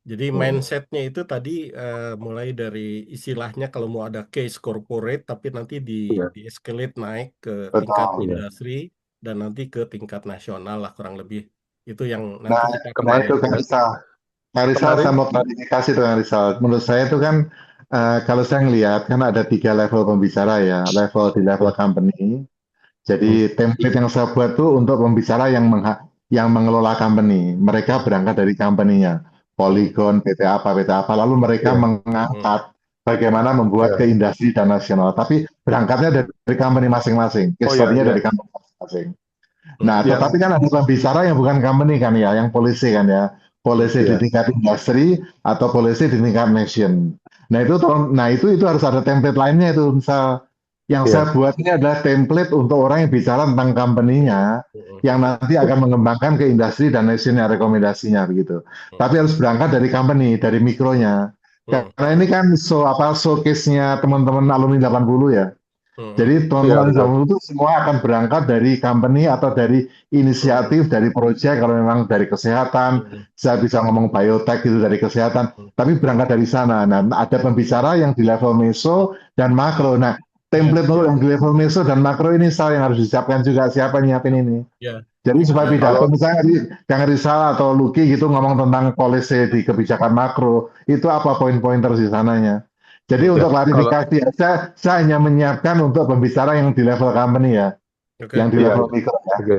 Jadi mindsetnya itu tadi mulai dari istilahnya kalau mau ada case corporate, tapi nanti Iya. di escalate naik ke tingkat Betul. Iya. industri dan nanti ke tingkat nasional lah kurang lebih. Itu yang Nah, nanti kita akan nah itu bayar. Kang Rizal. Kang Rizal, Kemarin saya mau klarifikasi tuh Kang Rizal. Menurut saya itu kan, kalau saya ngelihat kan ada 3 level pembicara ya. Di level ya. company. Jadi template yang saya buat tuh untuk pembicara yang mengelola company. Mereka berangkat dari company-nya. Polygon, PT apa. Lalu mereka Ya. mengangkat bagaimana membuat Ya. ke industri dan nasional. Tapi berangkatnya dari company masing-masing. Case Oh ya, study-nya ya. dari company masing-masing. Nah, Yang tetapi kan ada pembicara yang bukan company kan ya, yang polisi kan ya. Polisi di ya. tingkat industri atau polisi di tingkat nation. Nah, itu harus ada template lainnya itu. Misal yang Ya. saya buat ini adalah template untuk orang yang bicara tentang company-nya yang nanti akan mengembangkan ke industri dan nationnya rekomendasinya begitu. Tapi harus berangkat dari company, dari mikronya. Karena ini kan showcase-nya teman-teman alumni 80 ya. Jadi Ya, teman-teman betul. itu semua akan berangkat dari company atau dari inisiatif, dari proyek. Kalau memang dari kesehatan, saya bisa ngomong biotech itu dari kesehatan, tapi berangkat dari sana. Nah, ada pembicara yang di level meso dan makro. Nah, template untuk yang di level meso dan makro ini yang harus disiapkan juga siapa yang nyiapin ini. Ya. Jadi supaya Ya. pidato Kalau misalnya Kang Rizal atau Luki gitu ngomong tentang policy di kebijakan makro, itu apa poin-poin terus di sananya. Jadi ya, untuk kalau klarifikasi, saya hanya menyiapkan untuk pembicara yang di level company ya, Oke. yang di iya, level iya. mikro ya. Oke.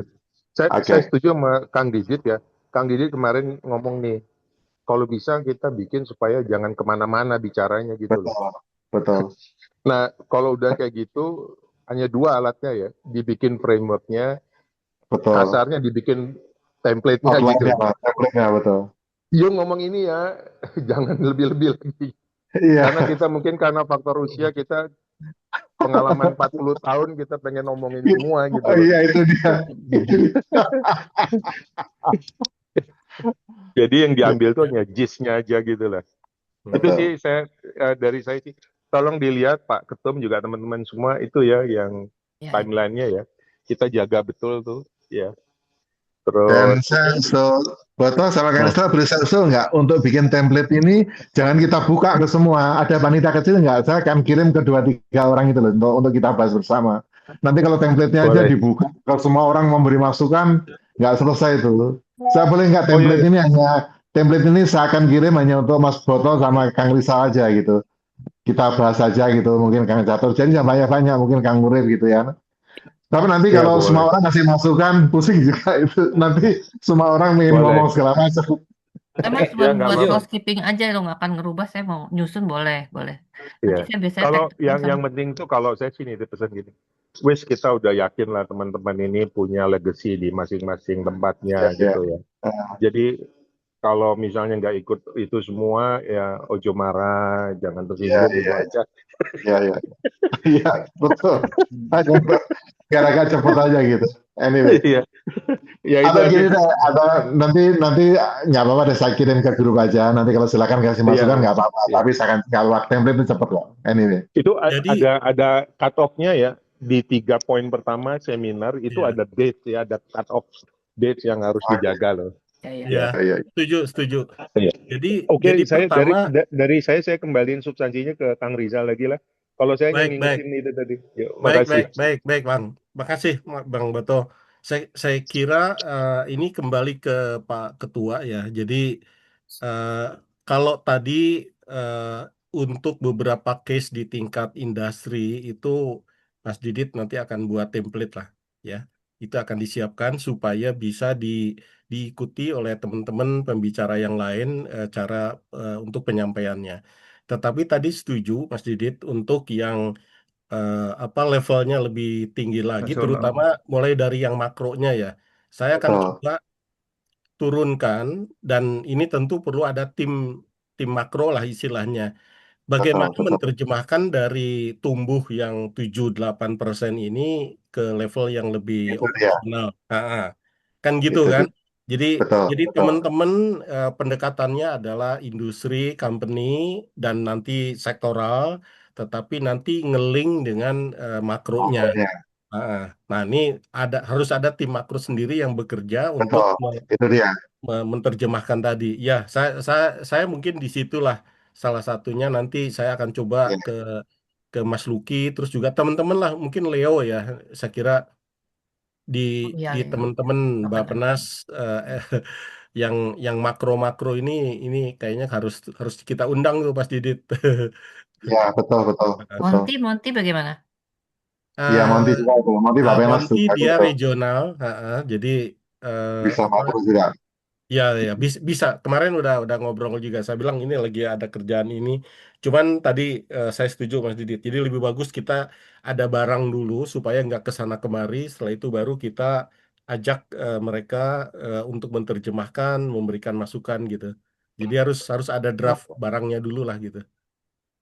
Saya Oke, setuju sama Kang Didit ya. Kang Didi kemarin ngomong nih, kalau bisa kita bikin supaya jangan kemana-mana bicaranya gitu loh. Betul, betul, Nah, kalau udah kayak gitu, hanya dua alatnya ya, dibikin frameworknya, betul. kasarnya dibikin template-nya Outline-nya, gitu. template-nya betul. Yung ngomong ini ya, jangan lebih-lebih lagi. Iya, Karena kita mungkin karena faktor usia kita pengalaman 40 tahun kita pengen ngomongin semua gitu oh, loh. iya itu dia. Itu dia. Jadi yang diambil tuh hanya gist-nya aja gitu lah. Itu sih Betul. dari saya sih. Tolong dilihat Pak Ketum juga teman-teman semua itu ya yang Ya, timelinenya ya. Kita jaga betul tuh ya. Dan Terus saya usul, Boto sama Kang hmm, Isra berusaha usul nggak untuk bikin template ini jangan kita buka ke semua. Ada panitia kecil nggak? Saya akan kirim ke 2-3 orang itu loh untuk kita bahas bersama. Nanti kalau template-nya aja boleh. dibuka, kalau semua orang memberi masukan, nggak selesai itu. Saya boleh nggak Oh iya, template iya. ini template ini saya akan kirim hanya untuk Mas Boto sama Kang Rizal aja gitu. Kita bahas aja gitu, mungkin Kang Catur. Jadi jangan banyak-banyak, mungkin Kang Murid gitu ya. Tapi nanti Ya kalau semua boleh. orang kasih masukan, pusing juga itu. Nanti semua orang ingin Boleh. ngomong segala macam. emang cuma Ya nggak buat apa-apa. housekeeping aja lo nggak akan ngerubah. Saya mau nyusun boleh, boleh. Nanti Ya. saya biasanya Kalau tektokan sama. yang penting tuh kalau saya sini pesan gini. Wis kita udah yakin lah teman-teman ini punya legacy di masing-masing Ya, tempatnya ya. gitu ya. Jadi kalau misalnya nggak ikut itu semua ya ojo marah, jangan Ya, tersinggung gitu ya, aja. ya, ya. Iya, betul. Hanya untuk biar agak cepet aja gitu. Anyway, Iya, ya itu atau aja. gini deh, atau nanti nggak apa-apa deh saya kirim ke grup aja. Nanti kalau silakan kasih Iya, masukan nggak apa-apa. iya. Tapi kalau template itu cepet kok. Anyway, Itu Jadi ada cut off-nya ya di 3 poin pertama seminar itu ya, ada date ya, ada cut off date yang harus oke, dijaga loh. Ya, ya. ya, Ya, iya, setuju, setuju. iya. Jadi Oke, saya pertama, dari saya kembaliin substansinya ke Kang Rizal lagi lah. Kalau saya hanya baik, baik. ngingetin itu tadi. Yuk, Baik, makasih. baik, baik, baik, Bang. Makasih, Bang Beto. Saya kira ini kembali ke Pak Ketua ya. Jadi eh, kalau tadi eh, untuk beberapa case di tingkat industri itu Mas Didit nanti akan buat template lah, ya. Itu akan disiapkan supaya bisa diikuti oleh teman-teman pembicara yang lain cara untuk penyampaiannya. Tetapi tadi setuju, Mas Didit, untuk yang apa levelnya lebih tinggi lagi, Nasional. terutama mulai dari yang makronya ya. Saya akan betul, coba turunkan dan ini tentu perlu ada tim tim makro lah istilahnya. betul, Bagaimana betul. menerjemahkan dari tumbuh yang 7-8% ini ke level yang lebih Itu dia, operasional. Ah, kan gitu itu kan? dia. Jadi Betul, jadi betul. teman-teman pendekatannya adalah industri, company dan nanti sektoral, tetapi nanti ngeling dengan makronya. Makronya, Nah, ini harus ada tim makro sendiri yang bekerja untuk betul. Itu dia. menerjemahkan tadi. Ya, saya mungkin di situlah salah satunya. Nanti saya akan coba Ya, ke Mas Luki, terus juga teman-teman lah, mungkin Leo ya. Saya kira di Oh, iya, di ya. teman-teman Benar. Bappenas yang makro-makro ini kayaknya harus harus kita undang tuh Mas Didit. ya, betul, betul, betul. Monty, Monty bagaimana? Iya, Monty Eh, juga itu. Monty Bapenas Monty tuh, aku dia tahu. regional, jadi Bisa apa? makro juga. Ya, ya bisa. Kemarin udah ngobrol juga. Saya bilang ini lagi ada kerjaan ini. Cuman tadi saya setuju Mas Didit. Jadi lebih bagus kita ada barang dulu supaya nggak kesana kemari. Setelah itu baru kita ajak mereka untuk menerjemahkan, memberikan masukan gitu. Jadi harus harus ada draft barangnya dulu lah gitu.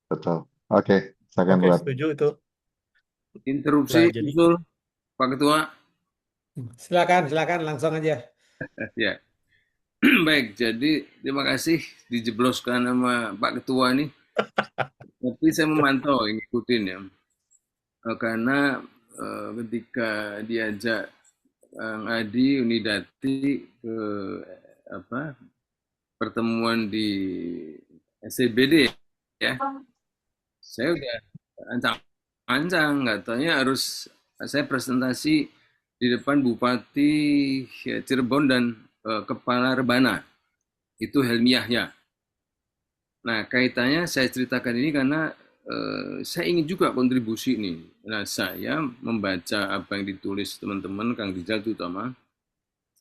Betul. Oke, saya akan Oke, buat. setuju itu. Interupsi, Nah, jadi usul Pak Ketua. Silakan, silakan langsung aja. Ya, baik. Jadi terima kasih dijebloskan sama Pak Ketua nih. Tapi saya memantau, ngikutin ya. Karena ketika diajak Kang Adi, Unidati ke apa pertemuan di SCBD ya, saya udah ancang-ancang, nggak taunya harus saya presentasi di depan Bupati Cirebon dan Kepala Rebana, itu Helmiahnya. Nah, kaitannya saya ceritakan ini karena saya ingin juga kontribusi nih. Nah, saya membaca apa yang ditulis teman-teman, Kang Rizal terutama,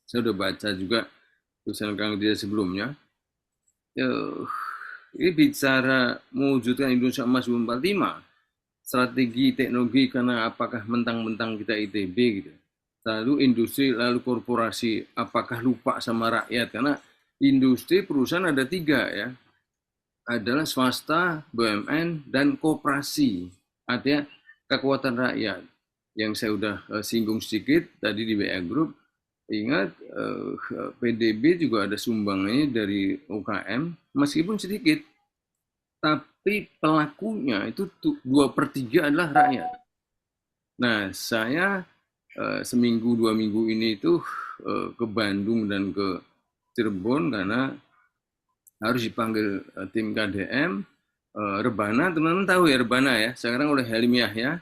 saya udah baca juga tulisan Kang Dia sebelumnya. Ini bicara mewujudkan Indonesia Emas 2045, strategi teknologi karena apakah mentang-mentang kita ITB gitu. Lalu industri, lalu korporasi, apakah lupa sama rakyat? Karena industri perusahaan ada 3 ya, adalah swasta, BUMN, dan koperasi. Artinya kekuatan rakyat. Yang saya udah singgung sedikit tadi di WA Group, ingat PDB juga ada sumbangannya dari UKM, meskipun sedikit, tapi pelakunya itu 2/3 adalah rakyat. Nah, saya seminggu 2 minggu ini itu ke Bandung dan ke Cirebon karena harus dipanggil tim KDM, Rebana, teman-teman tahu ya Rebana ya, sekarang oleh Helmi Yahya.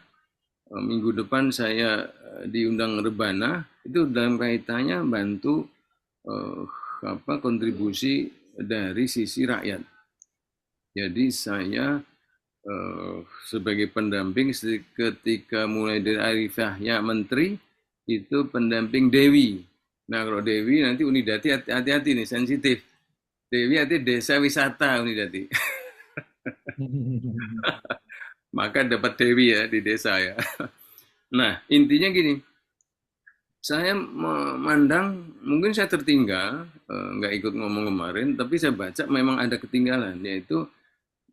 Minggu depan saya diundang Rebana, itu dalam kaitannya bantu kontribusi dari sisi rakyat. Jadi saya sebagai pendamping ketika mulai dari Arif Yahya Menteri, itu pendamping Dewi. Nah kalau Dewi nanti Unidati hati-hati nih, sensitif. Dewi artinya desa wisata Unidati. Maka dapat Dewi ya di desa ya. Nah intinya gini, saya memandang, mungkin saya tertinggal, nggak ikut ngomong kemarin, tapi saya baca memang ada ketinggalan, yaitu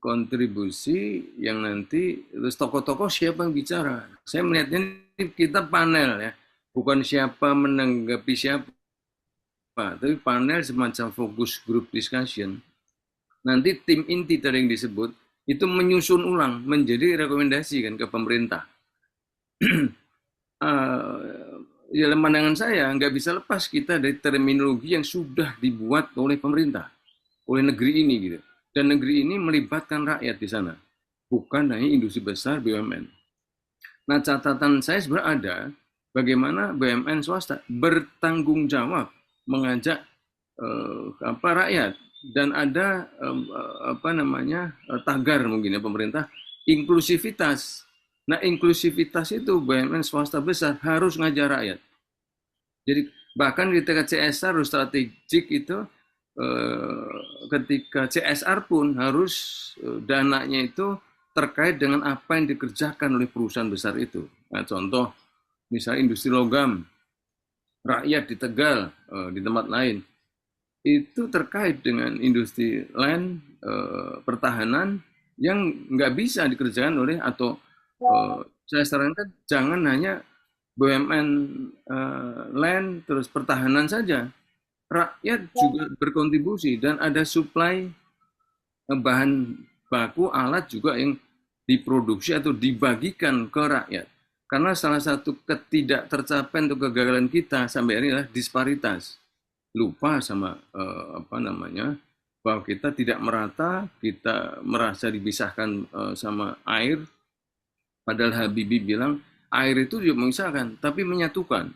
kontribusi yang nanti, terus tokoh-tokoh siapa yang bicara. Saya melihatnya kita panel ya, bukan siapa menanggapi siapa, tapi panel semacam focus group discussion. Nanti tim inti tadi yang disebut, itu menyusun ulang menjadi rekomendasi kan ke pemerintah. Dalam pandangan saya nggak bisa lepas kita dari terminologi yang sudah dibuat oleh pemerintah, oleh negeri ini gitu. Dan negeri ini melibatkan rakyat di sana, bukan hanya industri besar BUMN. Nah catatan saya sebenarnya ada bagaimana BUMN swasta bertanggung jawab mengajak rakyat. Dan ada tagar mungkin ya pemerintah, inklusivitas. Nah inklusivitas itu BUMN swasta besar harus ngajar rakyat. Jadi bahkan di tingkat CSR harus strategik itu, ketika CSR pun harus dananya itu terkait dengan apa yang dikerjakan oleh perusahaan besar itu. Nah, contoh misalnya industri logam, rakyat di Tegal, di tempat lain, itu terkait dengan industri land, pertahanan yang nggak bisa dikerjakan oleh, atau saya sarankan jangan hanya BUMN land terus pertahanan saja, rakyat juga berkontribusi dan ada supply bahan baku alat juga yang diproduksi atau dibagikan ke rakyat. Karena salah satu ketidaktercapaian atau kegagalan kita sampai hari ini adalah disparitas. Lupa sama bahwa kita tidak merata, kita merasa dipisahkan sama air. Padahal Habibie bilang air itu juga memisahkan, tapi menyatukan.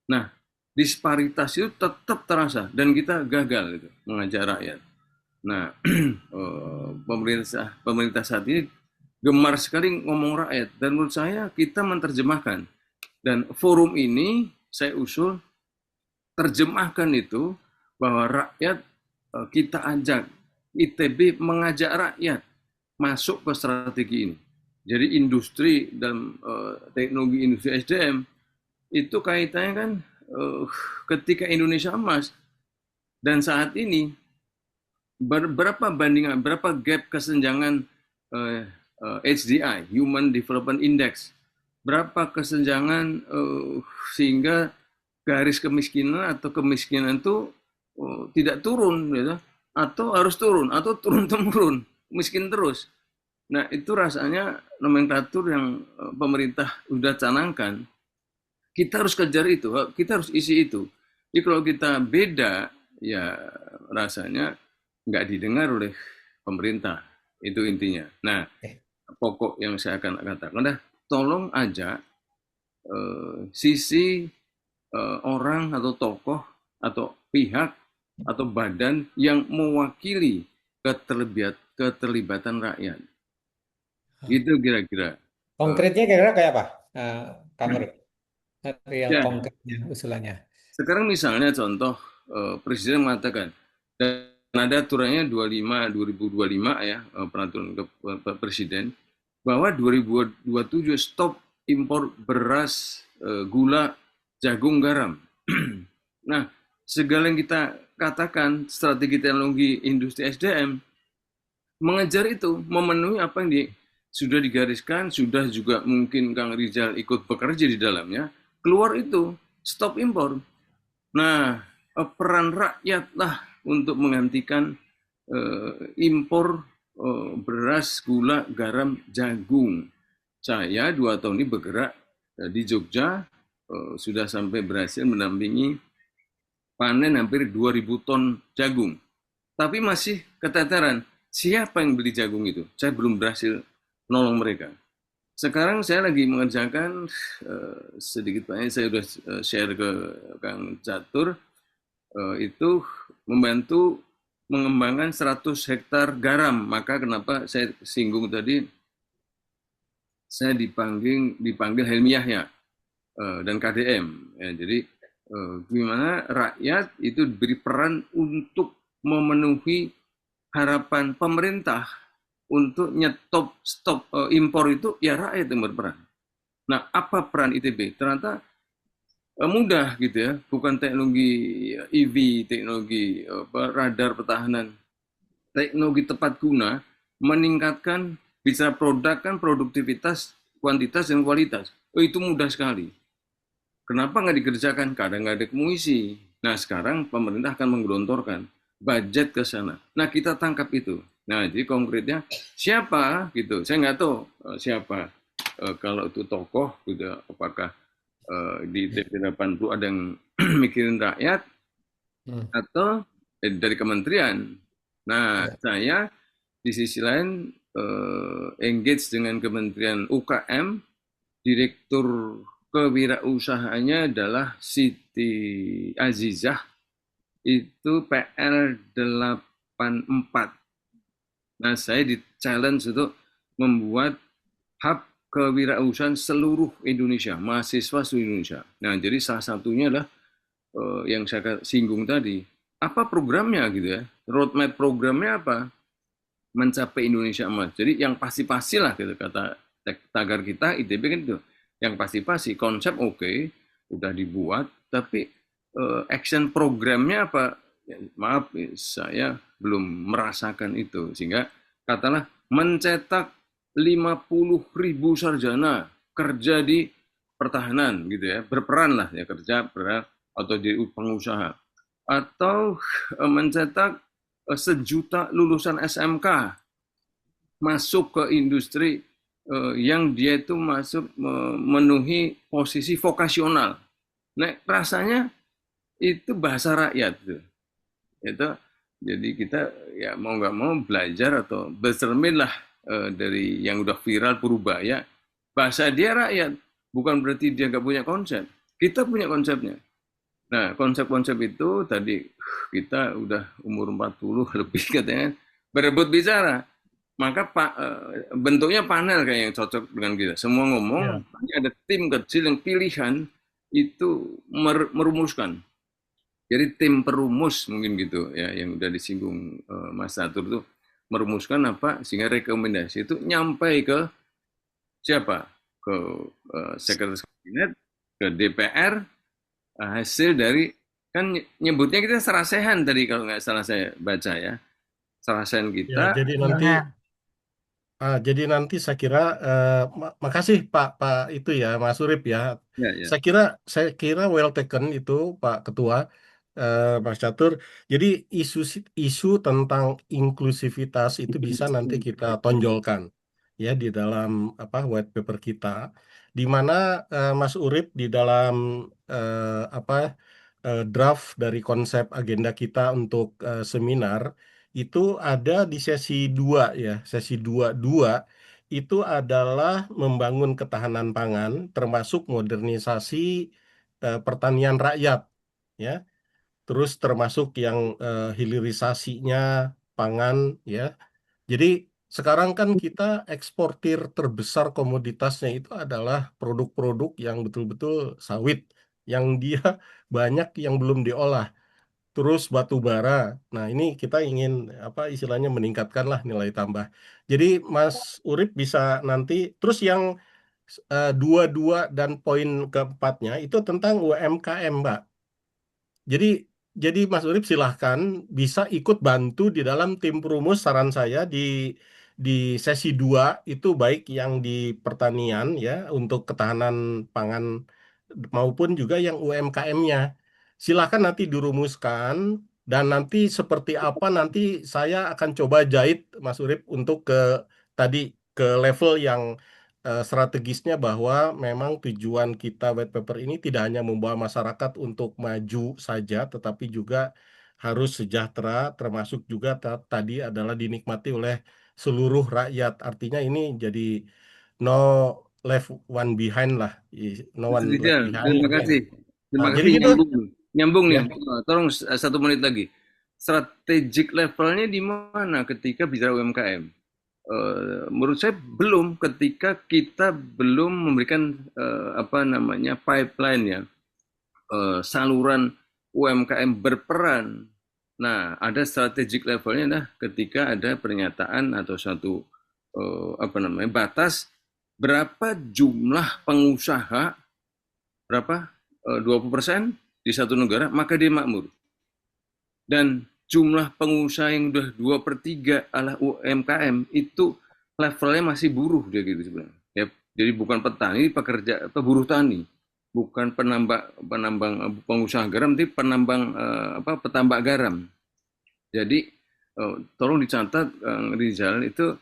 Nah, disparitas itu tetap terasa dan kita gagal gitu, mengajak rakyat. Nah, pemerintah saat ini gemar sekali ngomong rakyat, dan menurut saya kita menerjemahkan. Dan forum ini saya usul terjemahkan itu, bahwa rakyat kita ajak, ITB mengajak rakyat masuk ke strategi ini. Jadi industri dan teknologi industri SDM itu kaitannya kan ketika Indonesia emas, dan saat ini berapa gap kesenjangan HDI, Human Development Index, berapa kesenjangan sehingga garis kemiskinan atau kemiskinan itu tidak turun, gitu, atau harus turun, atau turun-temurun, miskin terus. Nah itu rasanya nomenklatur yang pemerintah sudah canangkan, kita harus kejar itu, kita harus isi itu. Jadi kalau kita beda, ya rasanya nggak didengar oleh pemerintah, itu intinya. Nah pokok yang saya akan katakan, tolong aja sisi orang atau tokoh atau pihak atau badan yang mewakili keterlibatan rakyat. Itu kira-kira. Konkretnya kira-kira kayak apa, Kang Urip? Yang Ya, konkretnya usulannya. sekarang misalnya contoh Presiden mengatakan, dan ada aturannya 2025 ya, peraturan Presiden, bahwa 2027 stop impor beras, gula, jagung, garam. Nah, segala yang kita katakan strategi teknologi industri SDM mengejar itu, memenuhi apa yang sudah digariskan, sudah juga mungkin Kang Rizal ikut bekerja di dalamnya, keluar itu, stop impor. Nah, peran rakyatlah untuk menggantikan impor beras, gula, garam, jagung. Saya 2 tahun ini bergerak di Jogja, sudah sampai berhasil mendampingi panen hampir 2.000 ton jagung. Tapi masih keteteran, siapa yang beli jagung itu? Saya belum berhasil nolong mereka. Sekarang saya lagi mengerjakan sedikit banyak saya sudah share ke Kang Catur, itu membantu mengembangkan 100 hektar garam. Maka kenapa saya singgung tadi, saya dipanggil Helmi Yahya dan KDM. Ya, jadi gimana rakyat itu diberi peran untuk memenuhi harapan pemerintah untuk stop impor itu, ya rakyat yang berperan. Nah, apa peran ITB? Ternyata mudah gitu ya, bukan teknologi EV, teknologi radar pertahanan, teknologi tepat guna, meningkatkan bisa produk kan produktivitas, kuantitas dan kualitas. Itu mudah sekali. Kenapa nggak dikerjakan? Kadang nggak ada kemuisi. Nah, sekarang pemerintah akan menggelontorkan budget ke sana. Nah, kita tangkap itu. Nah, jadi konkretnya siapa gitu? Saya nggak tahu siapa. Kalau itu tokoh, gitu, apakah di TP80 ada yang mikirin rakyat atau dari kementerian. Nah, saya di sisi lain engage dengan Kementerian UKM, direktur kewirausahaannya adalah Siti Azizah, itu PL84. Nah, saya di-challenge untuk membuat hub kewirausahaan seluruh Indonesia, mahasiswa seluruh Indonesia. Nah, jadi salah satunya adalah yang saya singgung tadi. Apa programnya gitu ya? Roadmap programnya apa? Mencapai Indonesia Emas. Jadi yang pasti-pasti lah gitu, kata tagar kita ITB kan itu. Yang pasti-pasti, konsep oke, udah dibuat, tapi action programnya apa? Ya, maaf, saya belum merasakan itu. Sehingga katalah mencetak 50.000 sarjana kerja di pertahanan gitu ya, berperan lah ya, kerja atau di pengusaha, atau mencetak 1 juta lulusan SMK masuk ke industri yang dia itu masuk memenuhi posisi vokasional. Nah, rasanya itu bahasa rakyat itu. Jadi kita ya mau nggak mau belajar atau bercermin lah dari yang udah viral Purubaya. Bahasa dia rakyat, bukan berarti dia nggak punya konsep. Kita punya konsepnya. Nah, konsep-konsep itu tadi kita udah umur 40 lebih katanya berebut bicara. Maka bentuknya panel kayak yang cocok dengan kita. Semua ngomong, ada tim kecil yang pilihan itu merumuskan. Jadi tim perumus mungkin gitu ya, yang udah disinggung Mas Catur itu merumuskan apa sehingga rekomendasi itu nyampe ke siapa? Ke Sekretaris Kabinet, ke DPR, hasil dari kan nyebutnya kita serasehan tadi kalau nggak salah saya baca ya. Serasehan Ya, kita. jadi nanti saya kira makasih Pak itu ya Mas Urip ya. Ya. Saya kira well taken itu Pak Ketua, Mas Catur. Jadi isu tentang inklusivitas itu bisa nanti kita tonjolkan ya di dalam white paper kita, di mana Mas Urip di dalam draft dari konsep agenda kita untuk seminar itu ada di sesi 2 ya, sesi 2.2 itu adalah membangun ketahanan pangan termasuk modernisasi pertanian rakyat ya. Terus termasuk yang hilirisasinya pangan ya. Jadi sekarang kan kita eksportir terbesar komoditasnya itu adalah produk-produk yang betul-betul sawit yang dia banyak yang belum diolah. terus batu bara. Nah, ini kita ingin apa istilahnya meningkatkan lah nilai tambah. Jadi Mas Urip bisa nanti terus yang dua-dua dan poin keempatnya itu tentang UMKM, Mbak. Jadi jadi Mas Urip silahkan bisa ikut bantu di dalam tim perumus saran saya di sesi 2 itu baik yang di pertanian ya untuk ketahanan pangan maupun juga yang UMKM-nya. Silahkan nanti dirumuskan dan nanti seperti apa nanti saya akan coba jahit Mas Urip untuk ke tadi ke level yang strategisnya bahwa memang tujuan kita white paper ini tidak hanya membawa masyarakat untuk maju saja, tetapi juga harus sejahtera, termasuk juga tadi adalah dinikmati oleh seluruh rakyat. Artinya ini jadi no left one behind lah, no Mas one left Rizal, behind. terima Ya. kasih. Terima Jadi kasih gitu, nyambung. Nyambung nih. ya. Tolong 1 menit lagi. Strategic levelnya di mana ketika bicara UMKM? Menurut saya belum, ketika kita belum memberikan apa namanya pipeline ya, saluran UMKM berperan. Nah, ada strategic levelnya nah ketika ada pernyataan atau satu apa namanya batas berapa jumlah pengusaha, berapa 20% di satu negara, maka dia makmur. Dan jumlah pengusaha yang udah 2/3 adalah UMKM itu levelnya masih buruh dia gitu sebenarnya. Ya, jadi bukan petani, pekerja atau buruh tani, bukan penambang pengusaha garam, tapi penambang petambak garam. Jadi tolong dicatat Rizal itu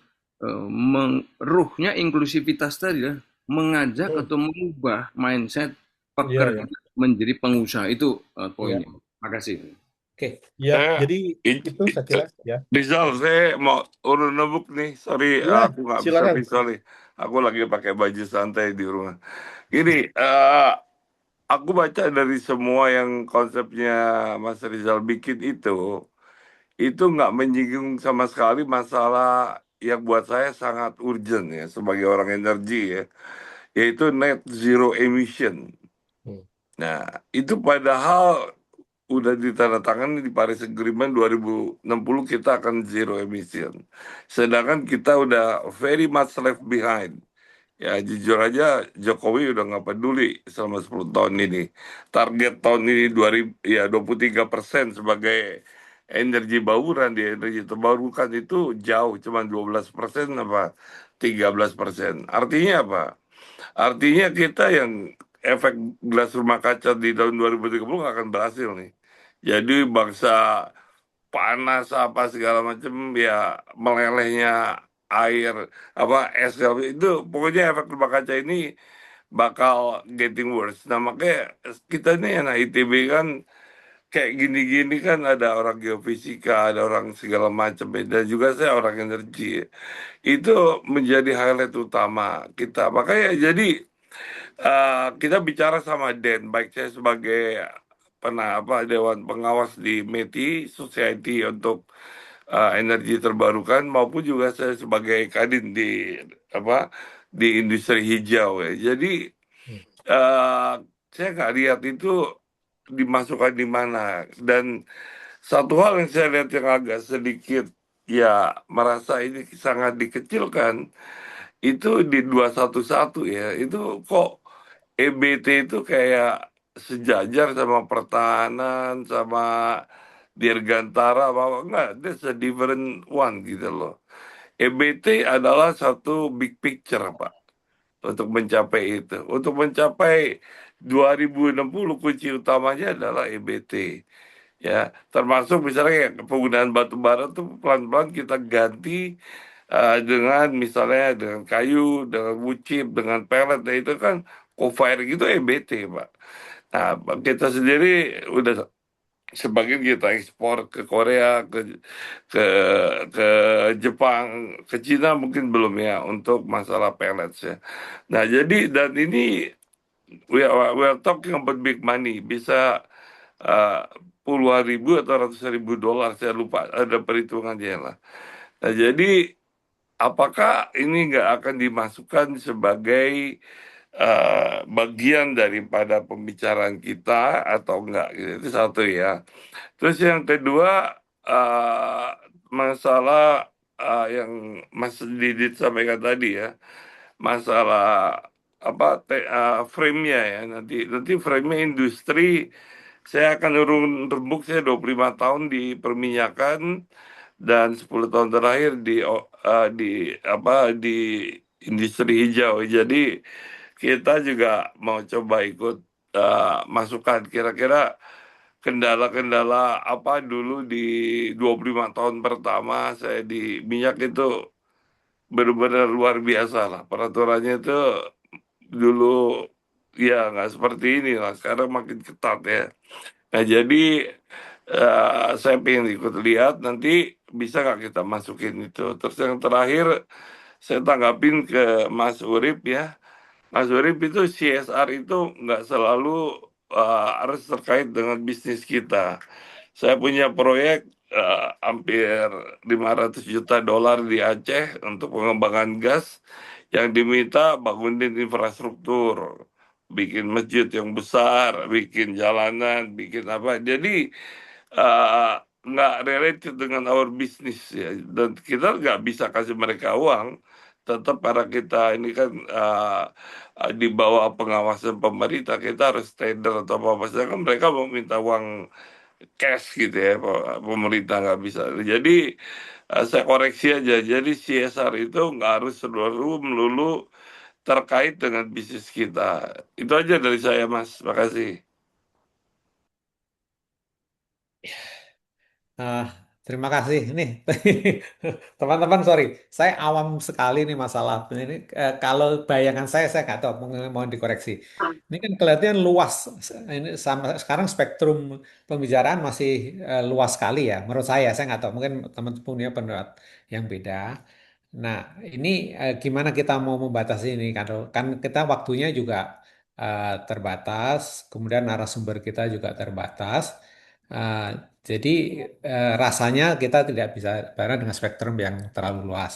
ruhnya inklusivitas tadi ya, mengajak atau mengubah mindset Iya, pekerja ya. menjadi pengusaha itu Iya. poinnya. Makasih. Oke, Ya, jadi itu saya kira ya. Rizal, saya mau urun ngebuk nih. Sorry, Ya, aku nggak bisa silakan. visual nih. Aku lagi pakai baju santai di rumah. Gini, aku baca dari semua yang konsepnya Mas Rizal bikin itu nggak menyinggung sama sekali masalah yang buat saya sangat urgent ya sebagai orang energi ya, yaitu net zero emission. Hmm. Nah, itu padahal udah ditandatangani di Paris Agreement 2060 kita akan zero emission. Sedangkan kita udah very much left behind. Ya jujur aja Jokowi udah nggak peduli selama 10 tahun ini. Target tahun ini 23% sebagai energi bauran di energi terbarukan itu jauh, cuma 12% apa 13%. Artinya apa? Artinya kita yang efek gelas rumah kaca di tahun 2030 nggak akan berhasil nih. Jadi bangsa panas apa segala macam ya melelehnya air apa es itu pokoknya efek rumah kaca ini bakal getting worse. Nah makanya kita nih anak ITB kan kayak gini-gini kan ada orang geofisika, ada orang segala macam dan juga saya orang energi. Itu menjadi highlight utama kita. Makanya jadi kita bicara sama Den, baik saya sebagai Dewan Pengawas di METI Society untuk energi terbarukan maupun juga saya sebagai kadin di apa di industri hijau ya. Jadi eh, saya nggak lihat itu dimasukkan di mana dan satu hal yang saya lihat yang agak sedikit ya merasa ini sangat dikecilkan itu di 211 ya itu kok EBT itu kayak sejajar sama pertahanan sama Dirgantara bahwa enggak, that's a different one gitu loh. EBT adalah satu big picture Pak untuk mencapai itu. Untuk mencapai 2060 kunci utamanya adalah EBT. Ya, termasuk misalnya kayak penggunaan batu bara tuh pelan-pelan kita ganti dengan misalnya dengan kayu, dengan wood chip, dengan pellet, nah itu kan co-fire gitu EBT, Pak. Nah, kita sendiri udah sebagian kita ekspor ke Korea, ke ke Jepang, ke Cina mungkin belum ya untuk masalah pellets ya. Nah, jadi dan ini we are talking about big money, bisa uh, puluhan ribu atau ratusan ribu dolar, saya lupa ada perhitungannya lah. Nah, jadi apakah ini nggak akan dimasukkan sebagai bagian daripada pembicaraan kita atau enggak gitu. Itu satu ya. Terus yang kedua, masalah yang Mas Didit sampaikan tadi ya, masalah apa frame-nya ya, nanti frame-nya industri. Saya akan urun rembuk, saya 25 tahun di perminyakan dan 10 tahun terakhir di industri hijau. Jadi kita juga mau coba ikut masukan kira-kira kendala-kendala apa dulu di 25 tahun pertama saya di minyak itu benar-benar luar biasa lah. Peraturannya itu dulu ya nggak seperti ini lah, sekarang makin ketat ya. Nah jadi saya pengen ikut lihat nanti bisa nggak kita masukin itu. Terus yang terakhir saya tanggapin ke Mas Urip ya. Mas Urip itu CSR itu nggak selalu harus terkait dengan bisnis kita. Saya punya proyek hampir 500 juta dolar di Aceh untuk pengembangan gas yang diminta bangunin infrastruktur, bikin masjid yang besar, bikin jalanan, bikin apa. Jadi eh, nggak related dengan our business ya. Dan kita nggak bisa kasih mereka uang. Tetap karena kita ini kan di bawah pengawasan pemerintah, kita harus tender atau apa-apa. Sedangkan mereka mau minta uang cash gitu ya, pemerintah nggak bisa. Jadi saya koreksi aja. Jadi CSR itu nggak harus selalu melulu terkait dengan bisnis kita. Itu aja dari saya, Mas. Makasih. Ah, terima kasih. Nih, teman-teman, sorry, saya awam sekali nih masalah ini. Kalau bayangan saya nggak tahu, mohon dikoreksi. Ini kan kelihatannya luas. Ini sama sekarang spektrum pembicaraan masih luas sekali ya. Menurut saya nggak tahu. Mungkin teman-teman punya pendapat yang beda. Nah, ini gimana kita mau membatasi ini? Kan kita waktunya juga terbatas, kemudian narasumber kita juga terbatas. Eh, jadi rasanya kita tidak bisa bareng dengan spektrum yang terlalu luas.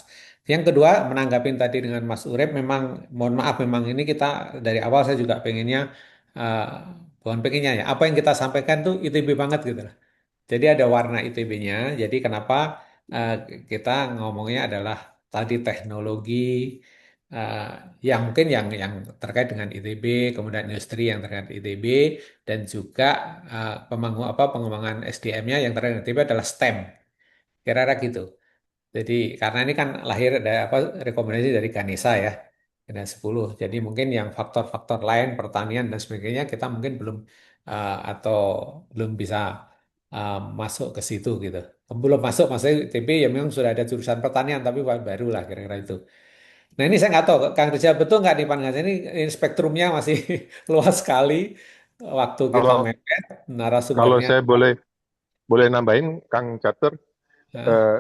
Yang kedua, menanggapi tadi dengan Mas Urip, memang mohon maaf, memang ini kita dari awal saya juga pengennya, eh, bukan pengennya ya, apa yang kita sampaikan tuh ITB banget gitu lah. Jadi ada warna ITB-nya. Jadi kenapa eh, kita ngomongnya adalah tadi teknologi eh, yang mungkin yang terkait dengan ITB, kemudian industri yang terkait ITB, dan juga pengembangan SDM-nya yang terkait dengan ITB adalah STEM. Kira-kira gitu. Jadi karena ini kan lahir dari rekomendasi dari Ganesa ya, Ganesa 10. Jadi mungkin yang faktor-faktor lain pertanian dan sebagainya kita mungkin belum atau belum bisa masuk ke situ gitu. Belum masuk maksudnya ITB ya memang sudah ada jurusan pertanian tapi baru lah kira-kira itu. Nah ini saya nggak tahu, Kang Rizal betul nggak nih pandangan saya ini spektrumnya masih luas sekali. Waktu kita Kalau mepet, kalau narasumbernya. saya boleh boleh nambahin, Kang Catur, eh, eh,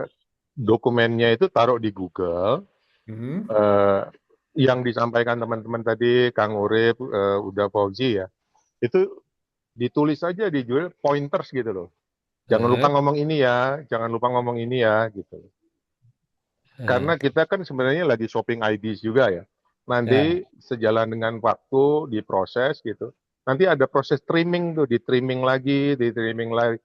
dokumennya itu taruh di Google. hmm, eh, yang disampaikan teman-teman tadi, Kang Urip, udah Fauzi ya, itu ditulis aja di judul pointers gitu loh. Jangan lupa eh, ngomong ini ya, jangan lupa ngomong ini ya, gitu. eh, Karena kita kan sebenarnya lagi shopping IDs juga ya. ya, Nanti sejalan dengan waktu diproses gitu. Nanti ada proses trimming tuh, di trimming lagi, di trimming lagi.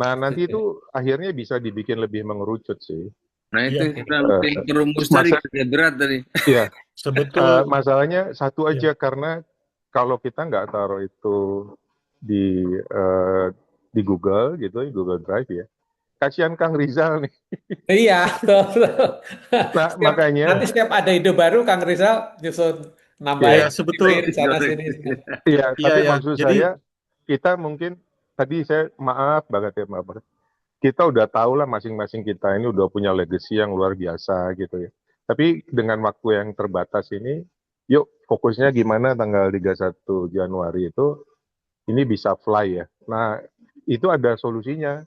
Nah, nanti setuju. itu akhirnya bisa dibikin lebih mengerucut sih. Nah itu Iya, yang bilang Eh, yang perumus tadi masa, kerja berat tadi. ya, sebetul masalahnya satu ya. aja karena kalau kita nggak taruh itu di eh, di Google gitu, di Google Drive ya. Kasihan Kang Rizal nih. Iya, betul, betul. Nah, Nanti makanya setiap ada ide baru, Kang Rizal nyusun Iya, nambahin ya, sebetul. ini sana Sorry. sini. iya, Iya, tapi ya. maksud Jadi saya kita mungkin tadi saya maaf banget ya, maaf banget. Kita udah tahu lah masing-masing kita ini udah punya legacy yang luar biasa gitu ya. Tapi dengan waktu yang terbatas ini, yuk fokusnya gimana tanggal 31 Januari itu ini bisa fly ya. Nah, itu ada solusinya.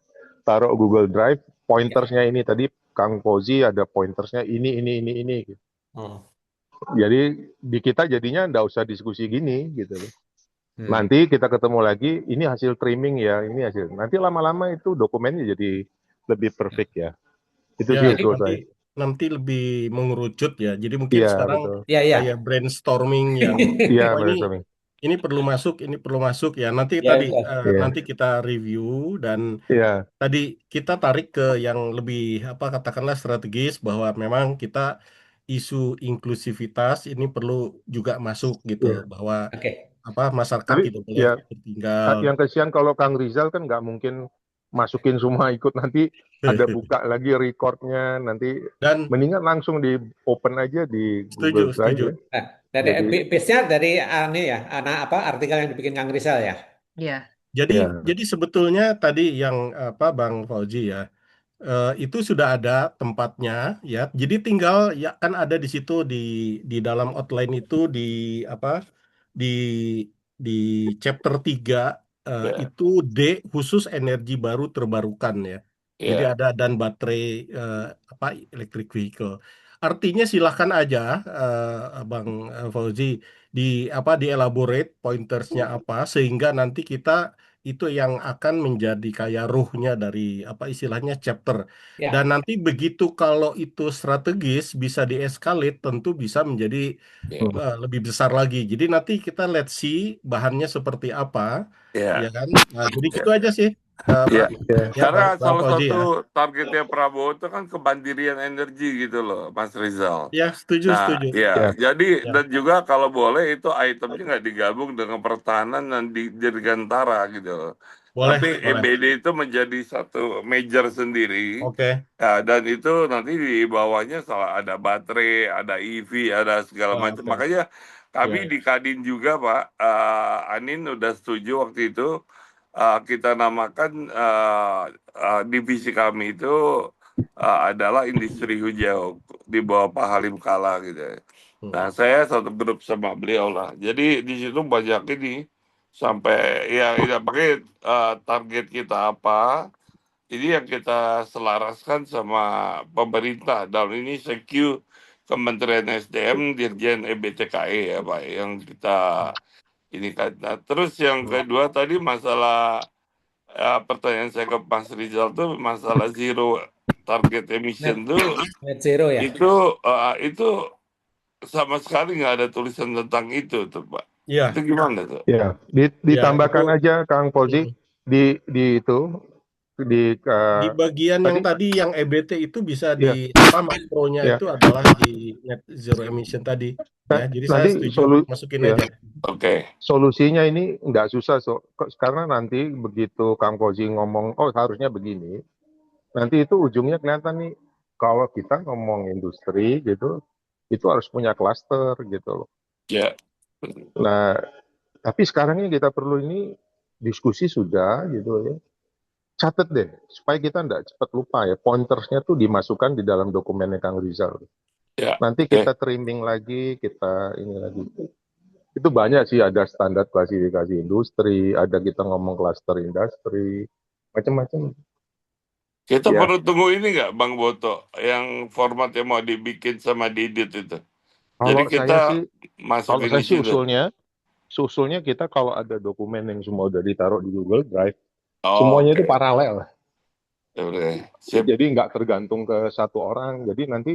Taruh Google Drive, Ya. pointersnya ini tadi Kang Pozi ada pointersnya ini. Gitu. Hmm. Jadi di kita jadinya nggak usah diskusi gini gitu loh. Hmm. Nanti kita ketemu lagi, ini hasil trimming ya, ini hasil. Nanti lama-lama itu dokumennya jadi lebih perfect ya. Itu ya sih Jadi usul nanti saya. nanti lebih mengerucut ya. Jadi mungkin Iya, sekarang betul. Iya, iya. kayak brainstorming yang Iya, oh brainstorming. ini perlu masuk, ini perlu masuk ya. Nanti Ya, tadi betul. Iya, nanti kita review dan iya, tadi kita tarik ke yang lebih apa katakanlah strategis bahwa memang kita isu inklusivitas ini perlu juga masuk gitu iya. bahwa Oke. apa masyarakat Tapi tidak boleh ya, tertinggal. yang kesian kalau Kang Rizal kan nggak mungkin masukin semua ikut, nanti ada buka lagi recordnya, nanti Dan mendingan langsung di open aja di setuju, Google Drive setuju. ya. Nah, dari Jadi base-nya dari ini ya, anak apa artikel yang dibikin Kang Rizal ya. Iya. Jadi ya, jadi sebetulnya tadi yang apa Bang Fauzi ya itu sudah ada tempatnya ya. Jadi tinggal ya kan ada di situ di dalam outline itu di apa di di chapter 3 Ya, itu D khusus energi baru terbarukan ya. Jadi ya, ada dan baterai eh, apa electric vehicle. Artinya silahkan aja Bang Fauzi di apa dielaborate pointersnya apa sehingga nanti kita itu yang akan menjadi kayak ruhnya dari apa istilahnya chapter. Dan Ya. nanti begitu kalau itu strategis bisa dieskalate tentu bisa menjadi ya, lebih besar lagi. Jadi nanti kita let's see bahannya seperti apa, ya ya, kan? Nah, jadi ya. gitu aja sih, Ya, Pak. ya, Ya, karena Bang salah Fauzi satu ya. targetnya Prabowo itu kan kemandirian energi gitu loh, Mas Rizal. Ya, setuju, Nah, setuju. ya, ya, jadi Ya, dan juga kalau boleh itu itemnya nggak digabung dengan pertahanan dan dirgantara gitu loh. boleh, Tapi boleh. EBD itu menjadi satu major sendiri. Oke. Ya, dan itu nanti di bawahnya salah ada baterai, ada EV, ada segala macam. Oke. Makanya kami Ya, di Kadin juga, Pak, Anin udah setuju waktu itu kita namakan divisi kami itu adalah industri hijau di bawah Pak Halim Kala gitu ya. Nah, hmm. saya satu grup sama beliau lah. Jadi di situ banyak ini sampai ya, ya pakai target kita apa, ini yang kita selaraskan sama pemerintah. Dalam ini secure Kementerian SDM, Dirjen EBTKE ya Pak, yang kita ini kan. Nah, terus yang kedua tadi masalah pertanyaan saya ke Mas Rizal tuh masalah zero target emission Net, tuh net zero ya. itu sama sekali nggak ada tulisan tentang itu tuh Pak. Ya, Itu gimana tuh? ya. ya itu Ditambahkan aja Kang Poldi hmm. di itu di Di bagian yang tadi tadi yang EBT itu bisa di ya, apa makronya ya. itu adalah di net zero emission tadi ya. Jadi saya Nanti setuju masukin ya, aja. Oke. solusinya ini nggak susah, karena nanti begitu Kang Poldi ngomong, oh harusnya begini, nanti itu ujungnya kelihatan nih, kalau kita ngomong industri gitu, itu harus punya klaster gitu loh. Ya. Nah, tapi sekarang yang kita perlu ini diskusi sudah gitu ya. Catat deh, supaya kita nggak cepat lupa ya. Pointersnya tuh dimasukkan di dalam dokumennya Kang Rizal. Ya. Nanti Oke. kita trimming lagi, kita ini lagi. Itu banyak sih, ada standar klasifikasi industri, ada kita ngomong klaster industri, macam-macam. Kita Ya, perlu tunggu ini nggak Bang Boto yang format yang mau dibikin sama Didit itu. Jadi kalau kita kalau masukin saya di sih situ. usulnya kita kalau ada dokumen yang semua udah ditaruh di Google Drive, Oh, semuanya itu oke. paralel. Ya udah. Sip. Jadi nggak tergantung ke satu orang. Jadi nanti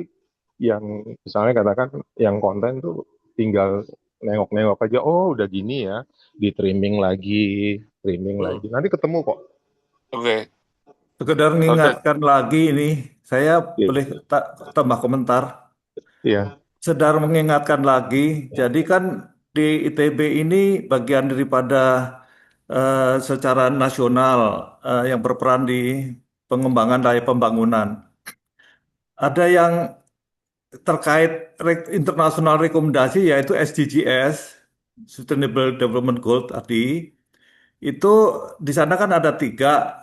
yang misalnya katakan yang konten tuh tinggal nengok-nengok aja, oh udah gini ya, di trimming lagi, Hmm. nanti ketemu kok. Oke. Sekedar Oke. mengingatkan lagi ini, saya Iya, boleh tambah komentar. iya, Sedang mengingatkan lagi, jadi kan di ITB ini bagian daripada secara nasional yang berperan di pengembangan daya pembangunan. Ada yang terkait internasional rekomendasi yaitu SDGs, Sustainable Development Goal tadi, itu di sana kan ada tiga,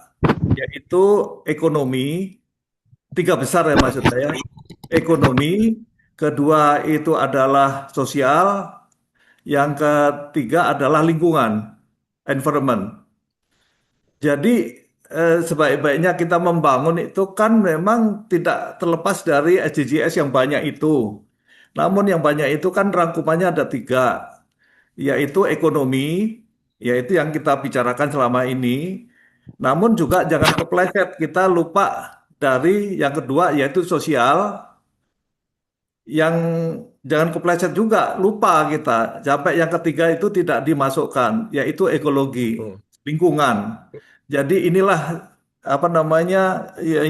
yaitu ekonomi, tiga besar ya maksud saya, ekonomi, kedua itu adalah sosial, yang ketiga adalah lingkungan, environment. Jadi sebaik-baiknya kita membangun itu kan memang tidak terlepas dari SDGs yang banyak itu. Namun yang banyak itu kan rangkumannya ada tiga, yaitu ekonomi, yaitu yang kita bicarakan selama ini. Namun juga jangan kepleset, kita lupa dari yang kedua yaitu sosial. yang jangan kepleset juga, lupa kita. Sampai yang ketiga itu tidak dimasukkan, yaitu ekologi, Hmm. lingkungan. Jadi inilah apa namanya ya,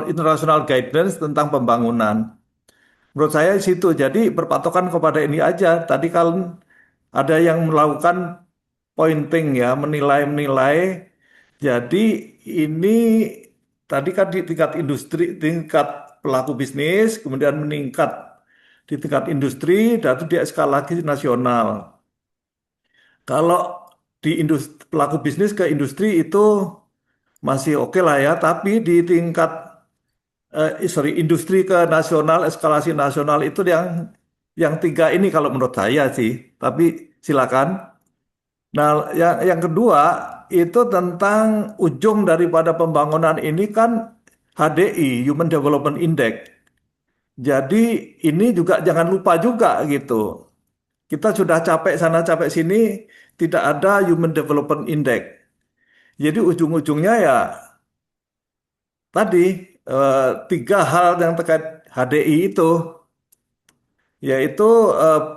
international guidance tentang pembangunan. Menurut saya di situ. Jadi berpatokan kepada ini aja. Tadi kalau ada yang melakukan pointing ya, menilai-menilai. Jadi ini tadi kan di tingkat industri, tingkat pelaku bisnis, kemudian meningkat di tingkat industri, dan itu di skala lagi nasional. Kalau di industri, pelaku bisnis ke industri itu masih oke lah ya, tapi di tingkat sorry, industri ke nasional, eskalasi nasional itu yang tiga ini kalau menurut saya sih. Tapi silakan. Nah, yang kedua itu tentang ujung daripada pembangunan ini kan HDI, Human Development Index. Jadi ini juga jangan lupa juga gitu. Kita sudah capek sana capek sini, tidak ada Human Development Index. Jadi ujung-ujungnya ya tadi tiga hal yang terkait HDI itu, yaitu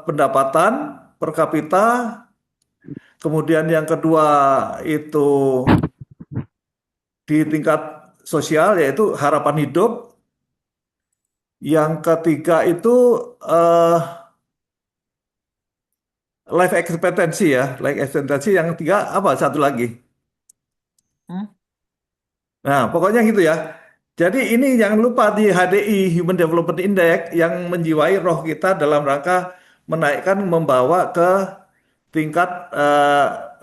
pendapatan per kapita, kemudian yang kedua itu di tingkat sosial yaitu harapan hidup, yang ketiga itu eh, life expectancy ya, life expectancy, yang ketiga apa satu lagi? Hmm? Nah, pokoknya gitu ya. Jadi ini jangan lupa di HDI Human Development Index yang menjiwai roh kita dalam rangka menaikkan membawa ke tingkat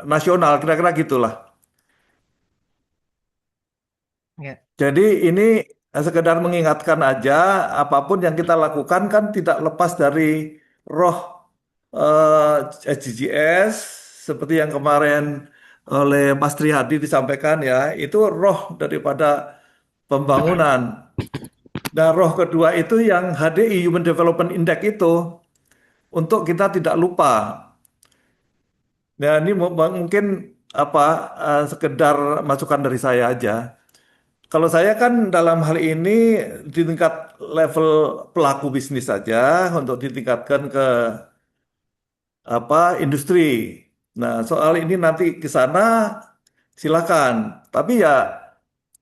nasional kira-kira gitulah. Ya. Jadi ini sekedar mengingatkan aja apapun yang kita lakukan kan tidak lepas dari roh SDGs seperti yang kemarin oleh Mas Trihadi disampaikan ya, itu roh daripada pembangunan. Dan roh kedua itu yang HDI Human Development Index itu untuk kita tidak lupa. Nah, ini mungkin apa sekedar masukan dari saya aja. Kalau saya kan dalam hal ini di tingkat level pelaku bisnis saja untuk ditingkatkan ke apa industri. Nah, soal ini nanti ke sana silakan. Tapi ya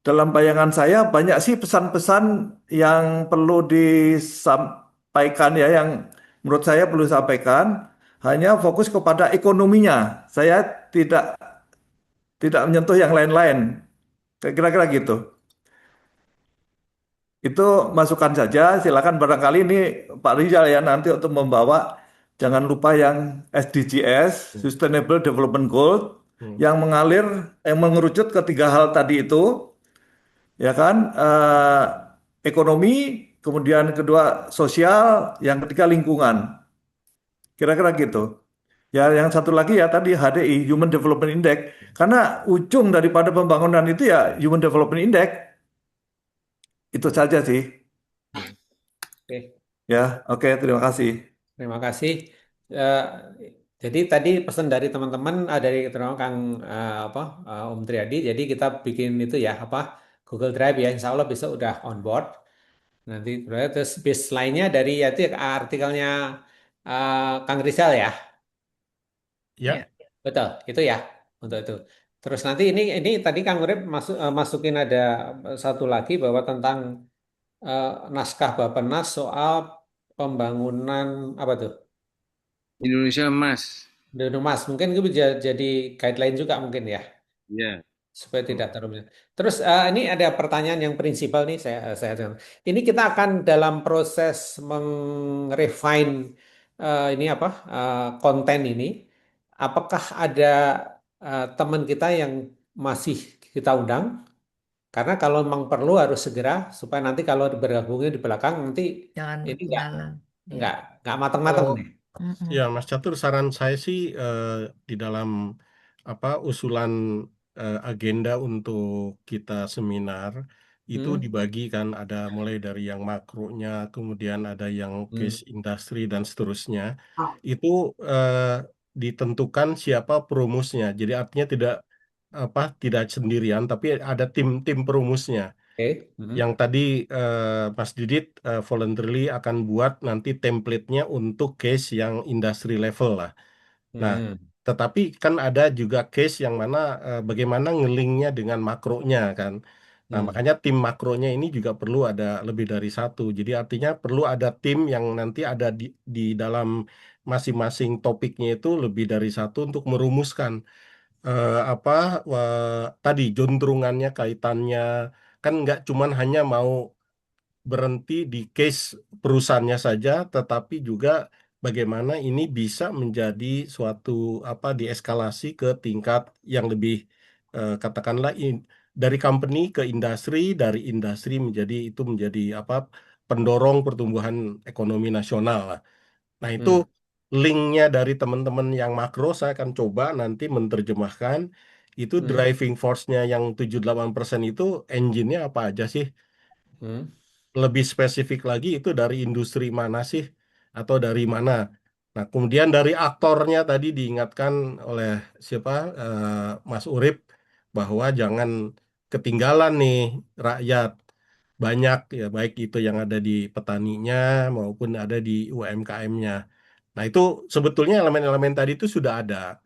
dalam bayangan saya banyak sih pesan-pesan yang perlu disampaikan ya, yang menurut saya perlu disampaikan. Hanya fokus kepada ekonominya. Saya tidak tidak menyentuh yang lain-lain. Kira-kira gitu. Itu masukan saja, silakan barangkali ini Pak Rizal ya nanti untuk membawa jangan lupa yang SDGs, Sustainable Development Goal, Hmm. yang mengalir, yang mengerucut ke tiga hal tadi itu, ya kan, ekonomi, kemudian kedua sosial, yang ketiga lingkungan, kira-kira gitu. Ya, yang satu lagi ya tadi HDI, Human Development Index, karena ujung daripada pembangunan itu ya Human Development Index, itu saja sih. Oke, Ya, oke, terima kasih. terima kasih. Eh, jadi tadi pesan dari teman-teman, dari teman Kang apa Om Triadi. Jadi kita bikin itu ya apa Google Drive ya. Insya Allah besok udah on board. Nanti terus baseline-nya dari ya itu ya, artikelnya Kang Rizal ya. Ya, Ya. Betul, itu ya untuk itu. Terus nanti ini tadi Kang Urip masukin ada satu lagi bahwa tentang eh, naskah Bappenas soal pembangunan apa tuh? Indonesia Emas. Mas, mungkin itu bisa jadi guideline juga mungkin ya, Ya. supaya tidak terlalu. Terus ini ada pertanyaan yang prinsipal nih saya ini kita akan dalam proses refine ini apa konten ini, apakah ada teman kita yang masih kita undang? Karena kalau memang perlu harus segera supaya nanti kalau bergabungnya di belakang nanti Jangan ini ketinggalan. Ya. nggak nggak matang-matang oh nih. Mm-mm. ya Mas Catur, saran saya sih di dalam apa usulan agenda untuk kita seminar itu Hmm? dibagi kan, ada mulai dari yang makronya, kemudian ada yang Hmm. case industri dan seterusnya. Itu eh, ditentukan siapa perumusnya. Jadi artinya tidak sendirian, tapi ada tim-tim perumusnya. Oke. Mhm. Yang tadi Mas Didit voluntarily akan buat nanti template-nya untuk case yang industry level lah. Nah, Hmm. tetapi kan ada juga case yang mana bagaimana ngelinknya dengan makronya kan. Nah, Hmm. makanya tim makronya ini juga perlu ada lebih dari satu. Jadi artinya perlu ada tim yang nanti ada di dalam masing-masing topiknya itu lebih dari satu untuk merumuskan apa tadi juntrungannya, kaitannya, kan nggak cuman hanya mau berhenti di case perusahaannya saja, tetapi juga bagaimana ini bisa menjadi suatu apa dieskalasi ke tingkat yang lebih katakanlah dari company ke industri, dari industri menjadi itu menjadi apa pendorong pertumbuhan ekonomi nasional lah. Nah, itu Hmm. linknya dari teman-teman yang makro saya akan coba nanti menerjemahkan itu Hmm. driving force-nya yang 78% itu engine-nya apa aja sih? Hmm. Lebih spesifik lagi itu dari industri mana sih atau dari mana. Nah, kemudian dari aktornya tadi diingatkan oleh siapa Mas Urip bahwa jangan ketinggalan nih rakyat banyak ya baik itu yang ada di petaninya maupun ada di UMKM-nya. Nah, itu sebetulnya elemen-elemen tadi itu sudah ada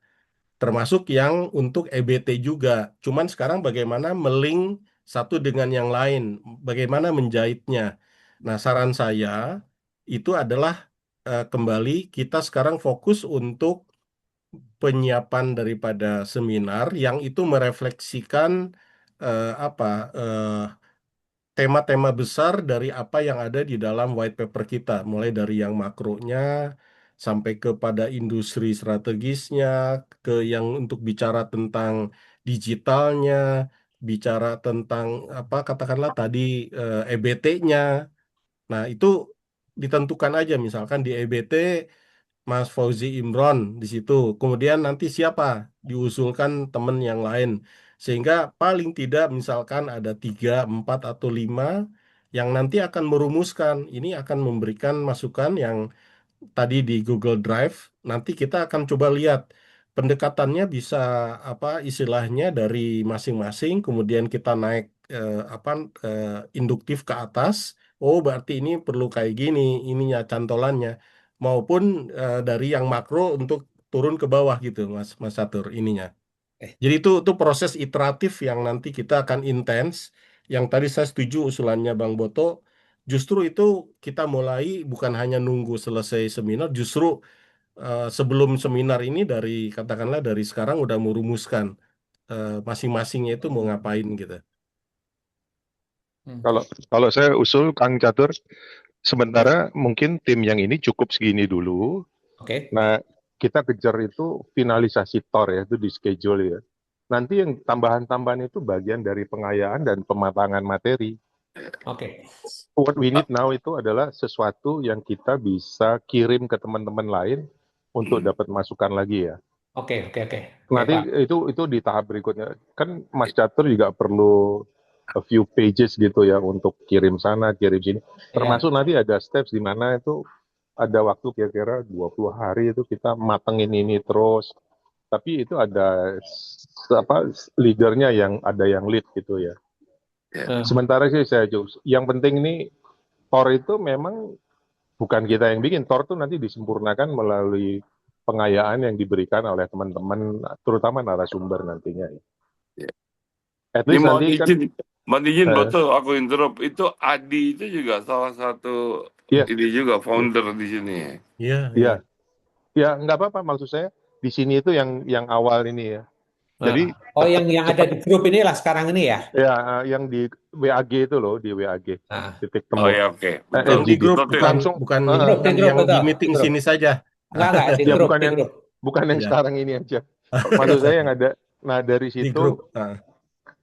termasuk yang untuk EBT juga. Cuman sekarang bagaimana melink satu dengan yang lain, bagaimana menjahitnya. Nah, saran saya itu adalah kembali kita sekarang fokus untuk penyiapan daripada seminar yang itu merefleksikan apa tema-tema besar dari apa yang ada di dalam white paper kita, mulai dari yang makronya sampai kepada industri strategisnya, ke yang untuk bicara tentang digitalnya, bicara tentang apa katakanlah tadi EBT-nya. Nah, itu ditentukan aja misalkan di EBT Mas Fauzi Imron di situ. Kemudian nanti siapa diusulkan teman yang lain. Sehingga paling tidak misalkan ada 3, 4, atau 5 yang nanti akan merumuskan. Ini akan memberikan masukan yang tadi di Google Drive. Nanti kita akan coba lihat pendekatannya bisa apa istilahnya dari masing-masing. Kemudian kita naik apa induktif ke atas. Oh, berarti ini perlu kayak gini, ininya cantolannya maupun dari yang makro untuk turun ke bawah gitu Mas Mas Catur ininya. Eh. Jadi itu proses iteratif yang nanti kita akan intens. Yang tadi saya setuju usulannya Bang Boto, justru itu kita mulai bukan hanya nunggu selesai seminar, justru sebelum seminar ini dari katakanlah dari sekarang udah merumuskan masing-masingnya itu mau ngapain gitu. Hmm. Kalau kalau saya usul Kang Catur, sementara mungkin tim yang ini cukup segini dulu. Oke. Nah, kita kejar itu finalisasi TOR ya, itu di schedule ya. Nanti yang tambahan-tambahan itu bagian dari pengayaan dan pematangan materi. Oke. What we need now itu adalah sesuatu yang kita bisa kirim ke teman-teman lain untuk dapat masukan lagi ya. Oke. Oke. Oke. Oke, Nanti Pak. itu di tahap berikutnya. Kan Mas Catur juga perlu a few pages gitu ya untuk kirim sana, kirim sini. Ya. Termasuk nanti ada steps di mana itu ada waktu kira-kira 20 hari itu kita matengin ini terus. Tapi itu ada apa leadernya yang ada yang lead gitu ya. Eh. Sementara sih saya yang penting ini Tor itu memang bukan kita yang bikin. Tor itu nanti disempurnakan melalui pengayaan yang diberikan oleh teman-teman, terutama narasumber nantinya. At Ini least nanti kan, mohon izin betul aku interrupt. Itu Adi itu juga salah satu iya, ini juga founder di sini. Iya, iya, ya nggak apa-apa. Maksud saya di sini itu yang awal ini ya. Jadi Oh, yang ada di grup inilah sekarang ini ya. ya yang di WAG itu loh, di WAG Nah. titik Oh temu ya oke, yang betul. di LGD grup Noted. bukan Di grup yang di betul. meeting Di grup. sini saja. Enggak, di ya grup, bukan di yang grup. Ya, sekarang ini aja. Maksud saya yang ada. Nah dari di grup. situ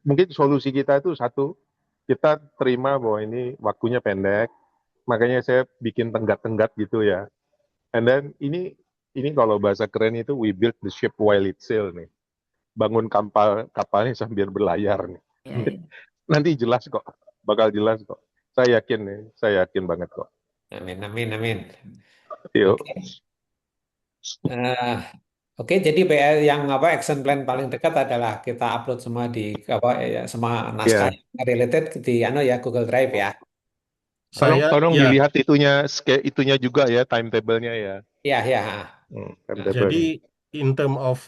mungkin solusi kita itu satu, kita terima bahwa ini waktunya pendek, makanya saya bikin tenggat-tenggat gitu ya. And then ini kalau bahasa keren itu we build the ship while it sail nih. Bangun kapalnya sambil berlayar nih. Ya, ya. Nanti jelas kok, bakal jelas kok. Saya yakin banget kok. Amin, amin, amin. Yuk. Oke. Oke, jadi yang action plan paling dekat adalah kita upload semua di semua naskah Ya, yang related di ya Google Drive ya. tolong Saya tolong ya, dilihat itunya juga ya, timetable-nya ya. Iya, iya. jadi Timetable-nya. in term of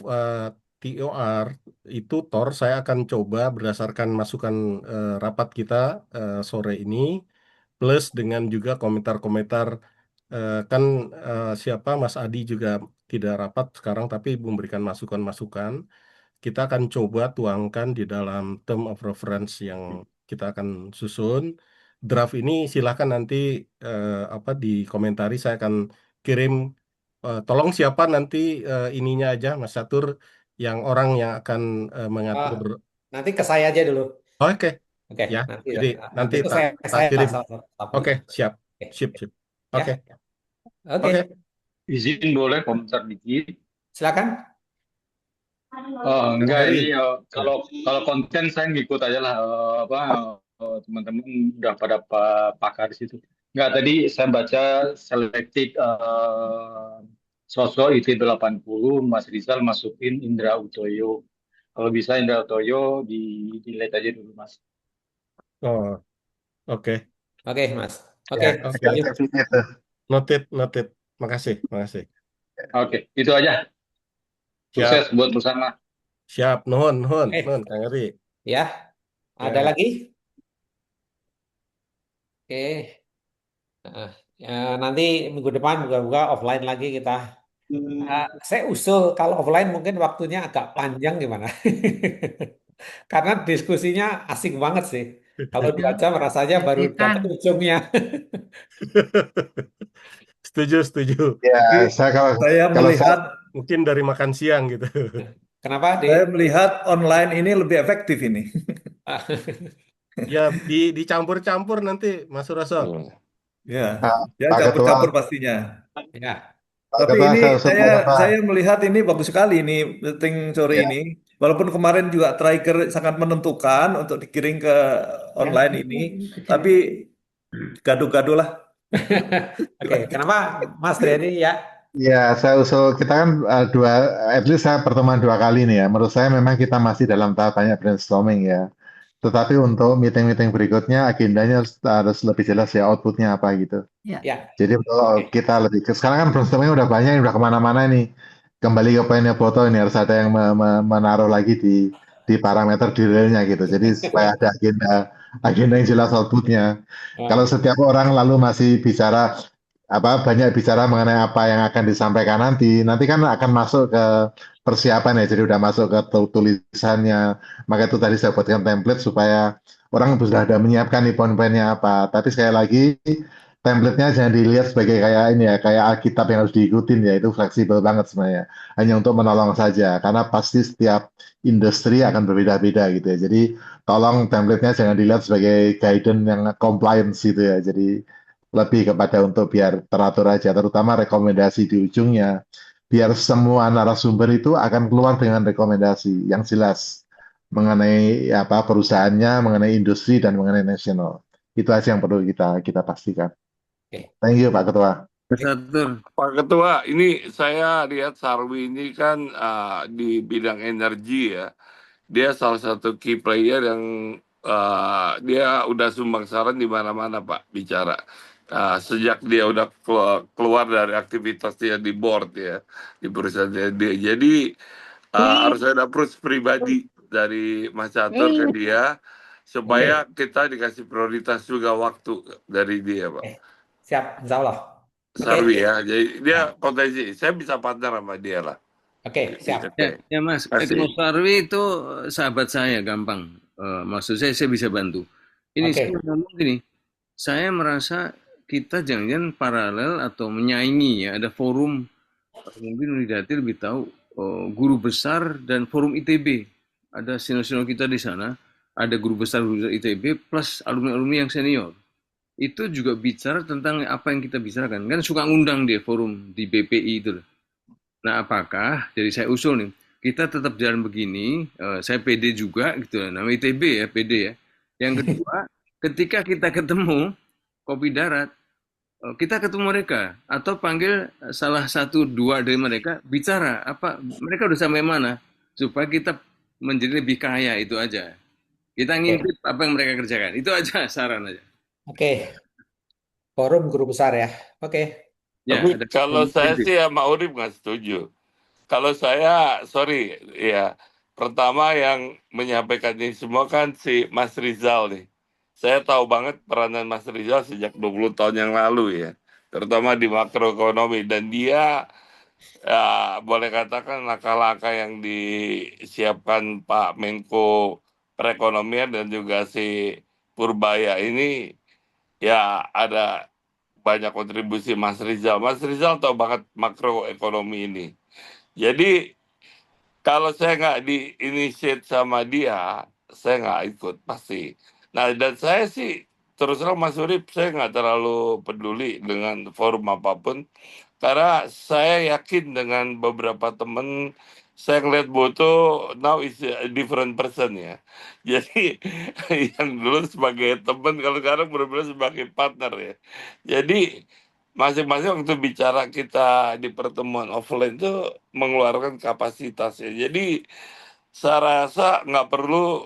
TOR itu Tor saya akan coba berdasarkan masukan rapat kita sore ini plus dengan juga komentar-komentar kan siapa Mas Adi juga tidak rapat sekarang tapi memberikan masukan-masukan. Kita akan coba tuangkan di dalam term of reference yang kita akan susun. Draft ini silakan nanti apa dikomentari saya akan kirim tolong siapa nanti ininya aja Mas Catur yang orang yang akan Oh, mengatur. nanti ke saya aja dulu. Oke, Oke, ya. nanti Jadi nanti nanti itu tak saya tak saya kirim. salah satu stafnya. Oke, siap. Oke, Sip, sip. ya. Oke. Oke, Oke. Izin boleh komentar dikit? silakan. Kang Enggak, Heri. ini Ya. kalau konten saya ngikut aja lah, teman-teman udah pada pakar di situ. Enggak, tadi saya baca selektif sosok IT 80, Mas Rizal masukin Indra Utoyo. Kalau bisa Indra Utoyo di-delete aja dulu, Mas. Oh, oke. Oke, Mas. Oke, Ya, Oke. agak setuju. tekniknya tuh. Noted, noted. Makasih, makasih. Oke, itu aja. Siap, Sukses buat bersama. siap. Nuhun, nuhun, nuhun, Oke, Kang Heri. ya. Ada Ya. lagi? Oke. Nah, nanti minggu depan buka-buka offline lagi kita. Saya usul kalau offline mungkin waktunya agak panjang gimana? Karena diskusinya asik banget sih. Kalau Ya, 2 jam rasanya baru dapat pastikan. ujungnya. Setuju, setuju. Ya, Tapi saya kalau saya kalau saya melihat Mungkin dari makan siang gitu. Kenapa, saya Dit? melihat online ini lebih efektif ini. Ya, dicampur-campur nanti, Mas Suraso. Ya, ah, ya Pak Ketua, campur-campur pastinya. Ya, Pak Tapi Ketua ini saya usul saya Pak Ketua. saya melihat ini bagus sekali ini meeting sore Ya, ini. Walaupun kemarin juga trigger sangat menentukan untuk dikirim ke ya. online ini, tapi gaduh-gaduh lah. Oke, kenapa Mas Denny ya? ya, saya usul kita kan at least saya pertemuan 2 kali nih ya. Menurut saya memang kita masih dalam tahap banyak brainstorming ya. Tetapi untuk meeting-meeting berikutnya agendanya harus lebih jelas ya outputnya apa gitu. Ya, Ya, Jadi kalau oke. kita lebih sekarang kan brainstorming udah banyak, udah kemana-mana nih. Kembali ke poinnya foto ini harus ada yang menaruh lagi di parameter di realnya gitu. Jadi supaya ada agenda yang jelas outputnya. Kalau Ya, setiap orang lalu masih bicara banyak bicara mengenai apa yang akan disampaikan nanti kan akan masuk ke persiapan ya. Jadi udah masuk ke tulisannya. Maka itu tadi saya buatkan template supaya orang sudah ada menyiapkan nih poin-poinnya apa. Tapi sekali lagi template-nya jangan dilihat sebagai kayak ini ya, kayak Alkitab yang harus diikutin ya, itu fleksibel banget sebenarnya. Hanya untuk menolong saja, karena pasti setiap industri akan berbeda-beda gitu ya. Jadi tolong template-nya jangan dilihat sebagai guidance yang compliance gitu ya. Jadi lebih kepada untuk biar teratur aja, terutama rekomendasi di ujungnya. Biar semua narasumber itu akan keluar dengan rekomendasi yang jelas mengenai apa perusahaannya, mengenai industri dan mengenai nasional. Itu aja yang perlu kita pastikan. oke. Thank you, Pak Ketua. Catur. Pak Ketua, ini saya lihat Sarwi ini kan di bidang energi ya. Dia salah satu key player yang dia udah sumbang saran di mana-mana Pak bicara. Sejak dia udah keluar dari aktivitasnya di board ya di perusahaan dia. Jadi harus ada approach pribadi dari Mas Catur ke dia supaya kita dikasih prioritas juga waktu dari dia Pak. Oke. Siap, insya Allah. Oke, Sarwi ya, jadi dia ya. potensi. Saya bisa partner sama dia lah. Oke, siap. Oke, Ya Mas, kasih. Mas Sarwi itu sahabat saya, gampang. Maksud saya bisa bantu. Ini Oke. saya ngomong gini, saya merasa kita jangan paralel atau menyaingi ya. Ada forum, mungkin Unidati lebih tahu, guru besar dan forum ITB. Ada senior-senior kita di sana, ada guru besar ITB plus alumni-alumni yang senior. Itu juga bicara tentang apa yang kita bicarakan. Kan suka ngundang dia forum di BPI itu. Nah, apakah, jadi saya usul nih, kita tetap jalan begini, saya PD juga gitu, nama ITB ya, PD ya. Yang kedua, ketika kita ketemu kopi darat, kita ketemu mereka atau panggil salah satu dua dari mereka bicara apa mereka udah sampai mana supaya kita menjadi lebih kaya itu aja. Kita Oke, ngintip apa yang mereka kerjakan. Itu aja saran aja. oke. Forum guru besar ya. Oke. Ya, Tapi ada kalau saya ide. sih sama Urip nggak setuju. Kalau saya, sorry, ya, pertama yang menyampaikan ini semua kan si Mas Rizal nih. Saya tahu banget peranan Mas Rizal sejak 20 tahun yang lalu ya, terutama di makroekonomi. Dan dia, ya, boleh katakan langkah-langkah yang disiapkan Pak Menko Perekonomian dan juga si Purbaya ini, ya ada banyak kontribusi Mas Rizal. Mas Rizal tahu banget makroekonomi ini. Jadi kalau saya nggak di-initiate sama dia, saya nggak ikut pasti. Nah, dan saya sih terus terang Mas Urip, saya nggak terlalu peduli dengan forum apapun, karena saya yakin dengan beberapa temen, saya ngeliat Boto now is a different person ya. Jadi yang dulu sebagai temen, kalau sekarang benar-benar sebagai partner ya. Jadi masing-masing waktu bicara kita di pertemuan offline itu mengeluarkan kapasitas ya. Jadi saya rasa nggak perlu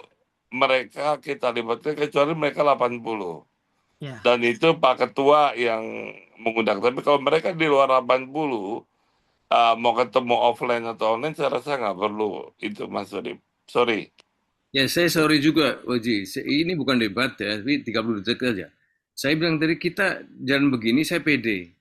mereka kita libatkan kecuali mereka 80. Ya. Dan itu Pak Ketua yang mengundang. Tapi kalau mereka di luar 80, mau ketemu offline atau online, saya rasa nggak perlu itu Mas Urip. Sorry. Ya, saya sorry juga, Oji. Ini bukan debat ya, tapi 30 detik aja. Saya bilang tadi kita jalan begini, saya pede.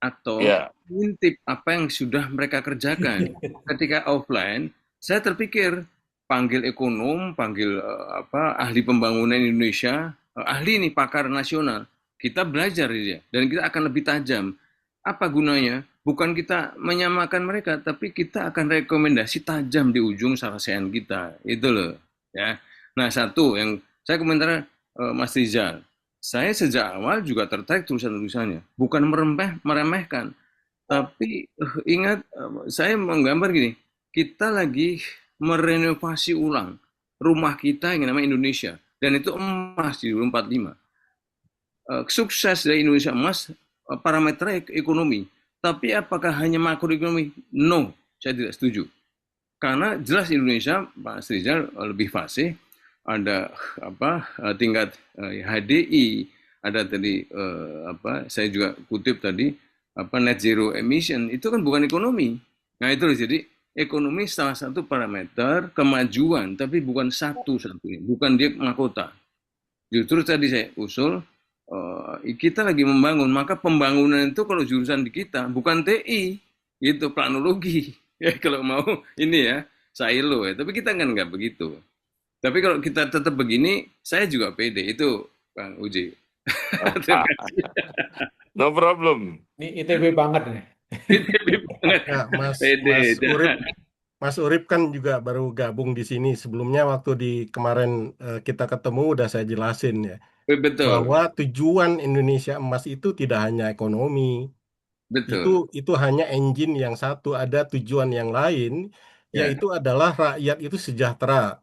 Atau Ya, ngintip apa yang sudah mereka kerjakan. Ketika offline, saya terpikir panggil ekonom, panggil ahli pembangunan Indonesia, ahli nih pakar nasional. Kita belajar dari dia dan kita akan lebih tajam. Apa gunanya? Bukan kita menyamakan mereka, tapi kita akan rekomendasi tajam di ujung sarasian kita. Itu loh, ya. Nah, satu yang saya komentar Mas Rizal. Saya sejak awal juga tertarik tulisan-tulisannya, bukan meremehkan, tapi ingat saya menggambar gini, kita lagi merenovasi ulang rumah kita yang namanya Indonesia, dan itu emas di 2045. Sukses dari Indonesia emas parameter ekonomi, tapi apakah hanya makroekonomi? No, saya tidak setuju. Karena jelas Indonesia, Pak Rizal lebih fasih, ada tingkat HDI, ada tadi saya juga kutip tadi net zero emission, itu kan bukan ekonomi. Nah itu jadi ekonomi salah satu parameter kemajuan, tapi bukan satu-satunya, bukan dia mahkota. Justru tadi saya usul kita lagi membangun, maka pembangunan itu kalau jurusan di kita bukan TI, itu planologi. Ya kalau mau ini ya silo ya, tapi kita kan nggak begitu. Tapi kalau kita tetap begini, saya juga pede. Itu Bang Uji. Terima kasih. no problem. Ini ITB banget nih. ITB banget. Ya, Pede. Mas Urip kan juga baru gabung di sini. Sebelumnya waktu di kemarin kita ketemu udah saya jelasin ya, Betul, bahwa tujuan Indonesia Emas itu tidak hanya ekonomi. betul. Itu hanya engine yang satu, ada tujuan yang lain, Ya, yaitu adalah rakyat itu sejahtera.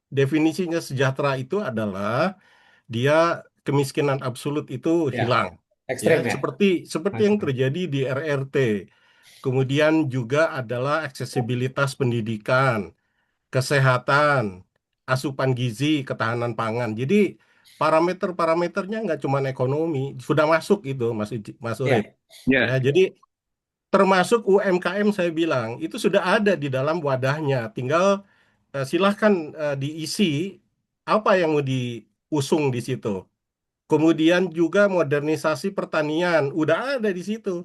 Definisinya sejahtera itu adalah dia kemiskinan absolut itu Ya, hilang. ekstrim Ya, ya. seperti yang terjadi di RRT. Kemudian juga adalah aksesibilitas pendidikan, kesehatan, asupan gizi, ketahanan pangan. Jadi parameter-parameternya nggak cuma ekonomi, sudah masuk itu Mas Ya, Urip. ya. Ya, jadi termasuk UMKM saya bilang itu sudah ada di dalam wadahnya. Tinggal silahkan diisi apa yang mau diusung di situ. Kemudian juga modernisasi pertanian udah ada di situ.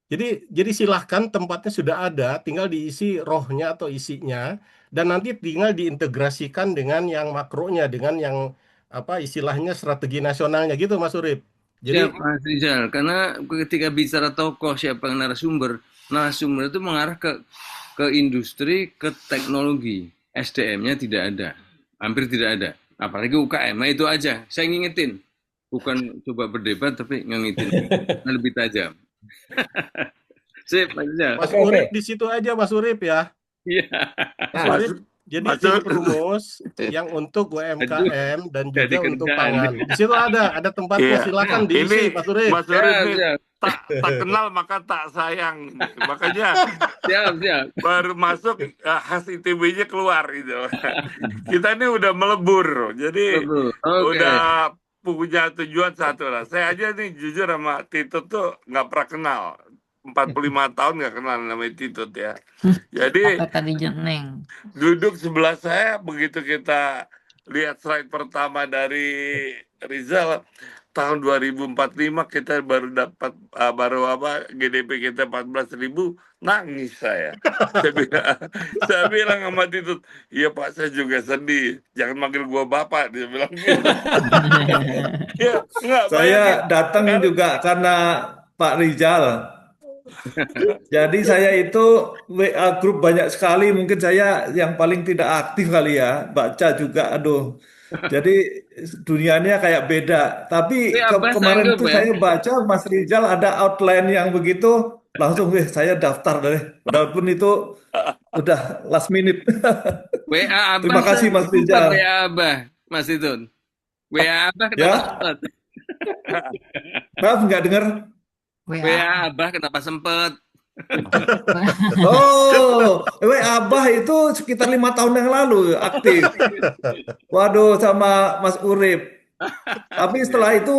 Jadi silahkan tempatnya sudah ada, tinggal diisi rohnya atau isinya, dan nanti tinggal diintegrasikan dengan yang makronya, dengan yang apa istilahnya strategi nasionalnya gitu Mas Urip. Siap Jadi Mas Rizal. Karena ketika bicara tokoh siapa yang narasumber itu mengarah ke industri, ke teknologi. SDM-nya tidak ada. Hampir tidak ada. Apalagi UKM. Nah itu aja. Saya ngingetin. Bukan coba berdebat, tapi ngingetin. Lebih tajam. Sip, Mas Rizal. Mas Oke, oke. Urip di situ aja Mas Urip ya. Iya. Mas Nah, Urip Jadi Masuk. tim perumus yang untuk Aduh, UMKM dan jadi juga untuk kerjaan. pangan. Di situ ada tempatnya, Iya, silakan ini diisi Pak Surip. Mas Surip Siap, nih siap, tak kenal maka tak sayang. Makanya siap, siap. baru masuk khas ITB-nya keluar gitu. Kita ini udah melebur, jadi Betul. Oke. udah punya tujuan satu lah. Saya aja nih jujur sama Tito tuh nggak pernah kenal. 45 tahun nggak kenal namanya Tito ya. Jadi Apa tadi Jeneng? duduk sebelah saya begitu kita lihat slide pertama dari Rizal tahun 2045 kita baru dapat GDP kita 14.000, nangis saya. Saya bilang sama Tito, iya Pak saya juga sedih, jangan manggil gua Bapak, dia bilang gitu. Ya, enggak, Saya bayangin. datang Karena juga karena Pak Rizal. Jadi saya itu WA grup banyak sekali, mungkin saya yang paling tidak aktif kali ya, baca juga, aduh. Jadi dunianya kayak beda. Tapi Abah kemarin sanggup itu ya? saya baca Mas Rizal ada outline yang begitu, langsung saya daftar deh. Walaupun itu udah last minute. WA Abah Terima kasih Mas sempat Rizal. WA Abah, Mas Itun. WA Abah kenapa Ya, sempat? maaf nggak dengar. WA. WA Abah kenapa sempat? Oh, Abah itu sekitar 5 tahun yang lalu aktif. Waduh, sama Mas Urip. Tapi setelah itu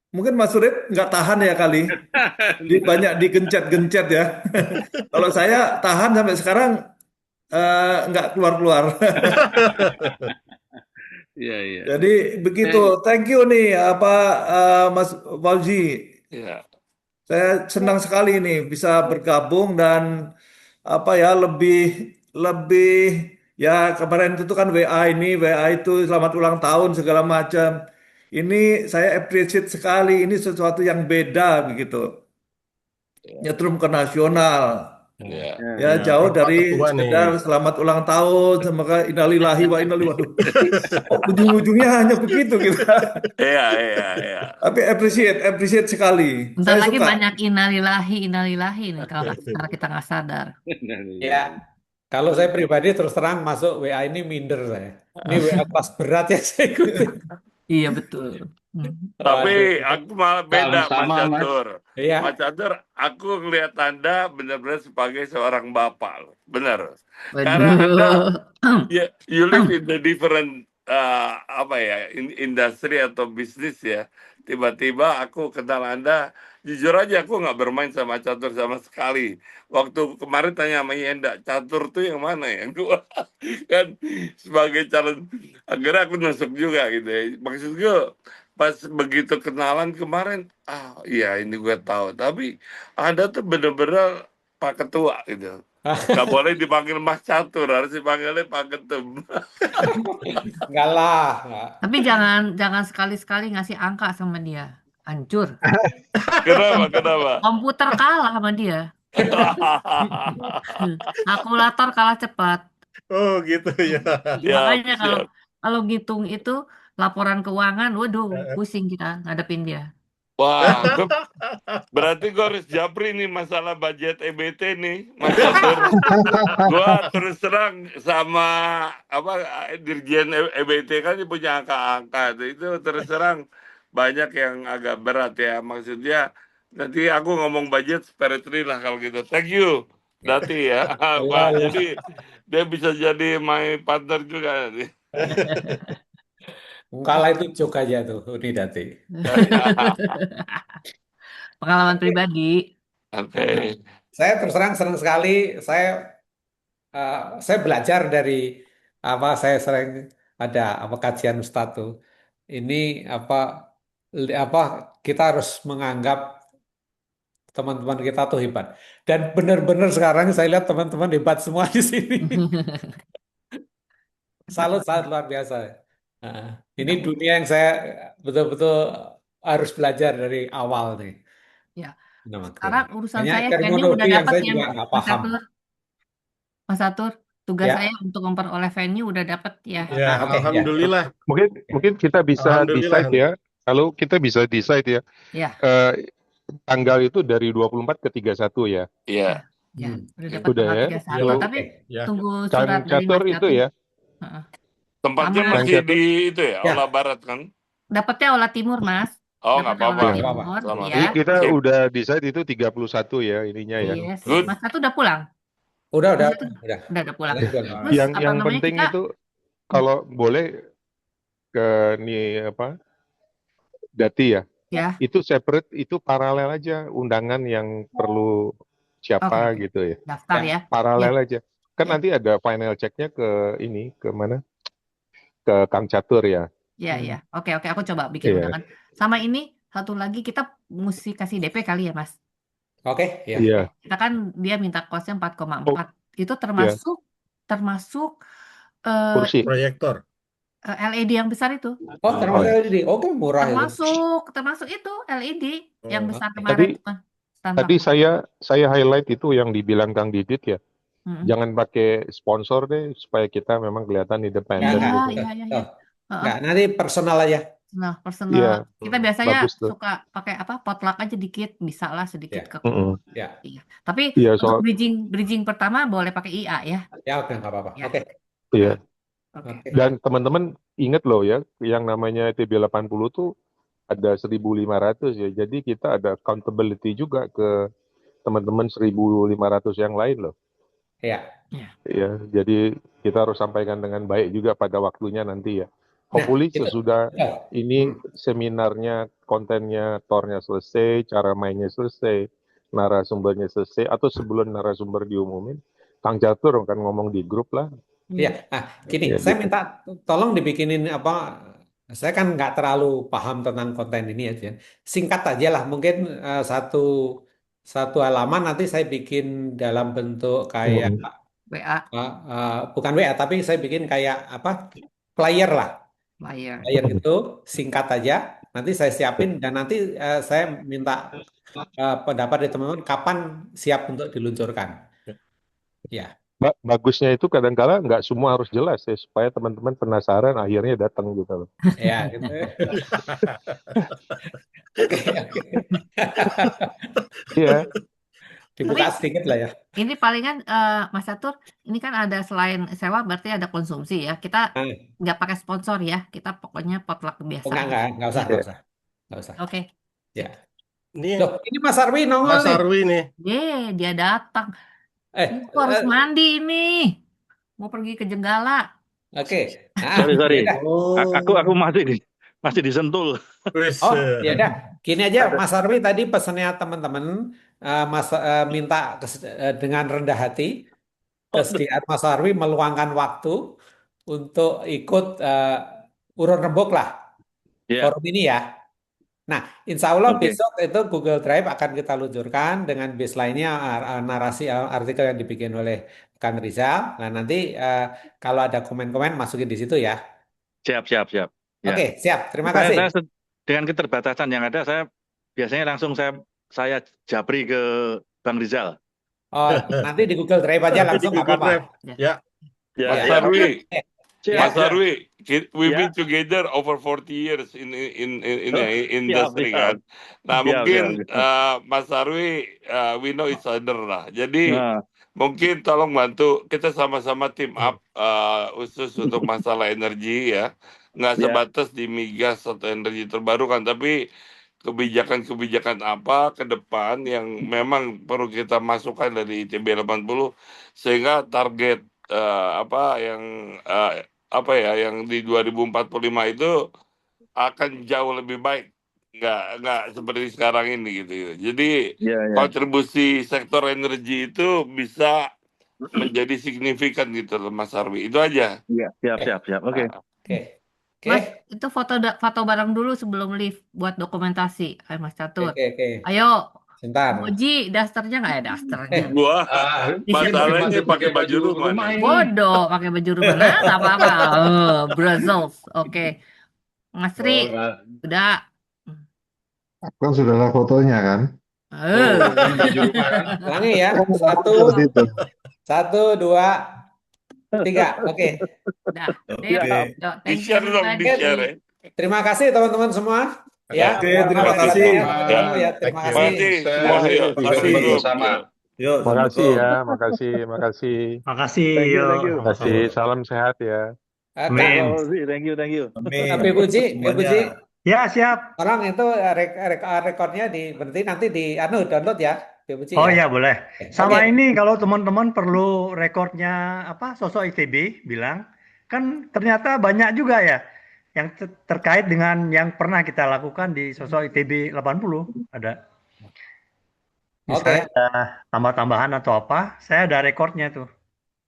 mungkin Mas Urip nggak tahan ya kali. Banyak digencet-gencet ya. Kalau saya tahan sampai sekarang nggak keluar-keluar. Iya, iya. Jadi begitu. Thank you nih Mas Fauzi. ya, Saya senang sekali ini bisa bergabung dan lebih ya kemarin itu kan WA itu selamat ulang tahun segala macam. Ini saya appreciate sekali, ini sesuatu yang beda begitu. Nyetrum ke nasional. ya. Ya Ya, jauh Bapak dari Ketua sekedar nih. selamat ulang tahun, semoga innalillahi wa inna ilaihi raji'un. Waduh, ujung-ujungnya hanya begitu kita. Iya. Tapi appreciate sekali. Bentar Saya lagi suka. banyak innalillahi nih kalau karena kita nggak sadar. Ya, kalau saya pribadi terus terang masuk WA ini minder saya. Ini WA kelas berat yang saya ikuti. Iya betul. Tapi Waduh. aku malah beda Mas Sama-sama, Mas. Catur. Iya, Mas Catur, aku ngelihat Anda benar-benar sebagai seorang bapak loh. Benar. Karena Anda you live in the different industri atau bisnis ya. Tiba-tiba aku kenal Anda, jujur aja aku nggak bermain sama Catur sama sekali. Waktu kemarin tanya sama Yenda, Catur tuh yang mana ya? Gua kan sebagai calon, akhirnya aku masuk juga gitu ya. Maksud gue pas begitu kenalan kemarin, iya ini gue tahu. Tapi Anda tuh bener-bener Pak Ketua gitu. Gak boleh dipanggil Mas Catur, harus dipanggilnya Pak Ketum. enggak lah. Enggak. Tapi jangan sekali-sekali ngasih angka sama dia. Hancur. Kenapa? Komputer kalah sama dia. Kalkulator kalah cepat. Oh gitu ya. Makanya Siap. kalau ngitung itu laporan keuangan, waduh, pusing kita ngadepin dia. Wah, berarti gue harus japri nih masalah budget EBT nih, Mas Catur. Gue terus terang sama Dirjen EBT kan dia punya angka-angka itu terus terang banyak yang agak berat ya. Maksudnya nanti aku ngomong budget separately lah kalau gitu. Thank you, Dati ya, Pak. Jadi dia bisa jadi my partner juga nanti. Enggak lah, itu joke aja tuh, Unidati. Pengalaman pribadi. Oke. Saya terus terang senang sekali. Saya belajar dari saya sering ada kajian Ustadz tuh. Ini kita harus menganggap teman-teman kita tuh hebat. Dan benar-benar sekarang saya lihat teman-teman hebat semua di sini. Salut luar biasa. Ini dunia yang saya betul-betul harus belajar dari awal nih. Ya. Nama Sekarang keren. urusan Banyak saya terminologi venue udah yang dapat saya ya, juga nggak Mas paham. Catur. Mas Catur, tugas Ya. saya untuk memperoleh venue udah dapat ya. Ya, Oke, ya. alhamdulillah. Mungkin kita bisa Alhamdulillah. decide ya. Kalau kita bisa decide ya. Ya. Tanggal itu dari 24 ke 31 ya. Iya. Ya, udah dapat Udah tanggal ya. 31, Kalau- tapi ya. tunggu Kang surat dari Catur Mas itu Catur. ya. Heeh. Tempatnya Sama Kang masih Catur, di itu ya, Ya, Aula Barat kan? dapatnya Aula Timur, Mas. Oh, nggak Dapatnya apa-apa. Aula ya. nggak apa-apa. Timur, Sama. ya. Jadi kita Sip. udah decide itu 31 ya ininya ya. Yes. Good. Mas Satu udah pulang. Udah, Mas Satu udah. udah pulang. Kalian pulang. Terus Yang apa yang namanya penting kita itu kalau boleh ke nih apa Dati ya, ya. itu separate, itu paralel aja undangan yang perlu Oke, siapa oke. gitu ya, Daftar Ya, ya. Ya, paralel aja. Kan ya. nanti ada final checknya ke ini, ke mana? Ke Kang Catur ya. Ya, ya. Oke, oke. Aku coba bikin Iya, undangan. Sama ini satu lagi kita mesti kasih DP kali ya, Mas. oke, ya. iya. Kita kan dia minta kosnya Oh, 4,4. Itu iya. termasuk eh, Kursi. Proyektor. LED yang besar itu. Oh, Oh termasuk ya. LED. Oke, murah itu. Termasuk itu LED yang Oh. besar Tadi kemarin itu kan. Standar. tadi saya highlight itu yang dibilang Kang Didit ya. Mm-mm. Jangan pakai sponsor deh supaya kita memang kelihatan Ya, independen enggak. gitu. Iya, iya, iya. Tuh. Heeh. Enggak, nanti personal aja. Nah, Iya, personal. Kita biasanya bagus tuh. suka pakai apa? Potluck aja dikit, bisa lah sedikit Ya, ke. Mm-mm. ya. Iya. Tapi Iya, untuk soal bridging pertama boleh pakai IA ya. Ya, oke, nggak apa-apa. Ya. Oke, iya. Oke. oke. Dan teman-teman ingat loh ya, yang namanya TB80 tuh ada 1.500 ya. Jadi kita ada accountability juga ke teman-teman 1.500 yang lain loh. Ya. Ya. Ya, jadi kita harus sampaikan dengan baik juga pada waktunya nanti ya. Nah, Hopefully itu. sesudah Ya. ini seminarnya, kontennya, tornya selesai, cara mainnya selesai, narasumbernya selesai, atau sebelum narasumber diumumin, Kang Catur akan ngomong di grup lah. Ya, nah, gini, Ya, saya gitu. minta tolong dibikinin apa? Saya kan nggak terlalu paham tentang konten ini aja. Singkat aja lah, mungkin satu halaman nanti saya bikin dalam bentuk kayak Mm. WA bukan WA, tapi saya bikin kayak apa? Flyer lah. player. Flyer itu singkat aja. Nanti saya siapin dan nanti saya minta pendapat dari teman-teman kapan siap untuk diluncurkan. Ya. Bagusnya itu kadang-kala nggak semua harus jelas ya, supaya teman-teman penasaran akhirnya datang gitu loh. Ya, gitu. Oke, oke. Iya, Dibuka Tapi sedikit lah ya. ini palingan Mas Catur, ini kan ada selain sewa berarti ada konsumsi ya. Kita Nah, nggak pakai sponsor ya. Kita pokoknya potluck oh, biasa enggak, aja. enggak usah, Ya. enggak usah. Enggak usah. Oke. Ya. Ini Loh, ini Mas Arwi nongol Mas nih. Arwi nih. Dia datang. Eh, Aku harus mandi nih. Mau pergi ke Jenggala. oke. Nah, Sorry. ya udah. Aku masih disentul. Wis, Oh, ya udah. Gini aja, Mas Arwi tadi pesannya teman-teman, Mas minta dengan rendah hati kesediaan Mas Arwi meluangkan waktu untuk ikut urun rembuk lah Ya, forum ini ya. Nah, insya Allah oke. besok itu Google Drive akan kita luncurkan dengan base-nya narasi artikel yang dibikin oleh Kang Rizal. Nah, nanti kalau ada komen-komen masukin di situ ya. Siap. Ya. Oke, siap. Terima Saya kasih. dengan keterbatasan yang ada, saya biasanya langsung saya japri ke Bang Rizal. Oh, nanti di Google Drive aja di langsung nggak Google apa-apa. Drive. Ya. Ya, Mas ya. Arwi, Siap. Mas Arwi, we've Ya. been together over 40 years in Oh, industry siap. kan. Nah, Siap. mungkin Mas Arwi, we know each other lah. Jadi Nah, mungkin tolong bantu kita sama-sama team up khusus untuk masalah energi ya. Nggak ya. sebatas di migas atau energi terbarukan, tapi kebijakan-kebijakan apa ke depan yang memang perlu kita masukkan dari ITB 80 sehingga target yang di 2045 itu akan jauh lebih baik, nggak seperti sekarang ini gitu. Jadi Ya. kontribusi sektor energi itu bisa menjadi signifikan gitu loh, Mas Arwi. Itu aja. Ya, siap. Oke. Oke. Mas, itu foto bareng dulu sebelum live buat dokumentasi. Ayo Mas Catur. Oke. Ayo. Sebentar. Moji, dasternya nggak ada dasternya. Gua masalahnya pakai baju rumah nih. Bodoh, pakai baju rumah. Nah, nggak apa-apa. Brussels. Oke. Mas Ri, udah. Kan sudah ada fotonya kan? Ulangi ya. Seperti itu. 1, 2, 3. Oke. Udah. Ya. Di-share dong, di-share ya. Terima kasih teman-teman semua. Ya. Oke, terima Selamat kasih. ketemu ya. Terima Thank you. kasih. Makasih semua. Yuk, Makasih. sama-sama. Yuk, makasih ya, makasih. Makasih. Makasih, salam sehat ya. Kang. Amin. Thank you, thank you. Amin. Habib Puji, Habib Puji, Semuanya. Ya, siap. tolong itu rekornya berarti nanti download ya, Habib Puji Oh ya. ya, boleh. Oke. Sama ini kalau teman-teman perlu rekornya apa sosok ITB bilang, kan ternyata banyak juga ya yang terkait dengan yang pernah kita lakukan di sosok ITB 80 ada. Misalnya Oke. ada tambah-tambahan atau apa, saya ada rekornya tuh.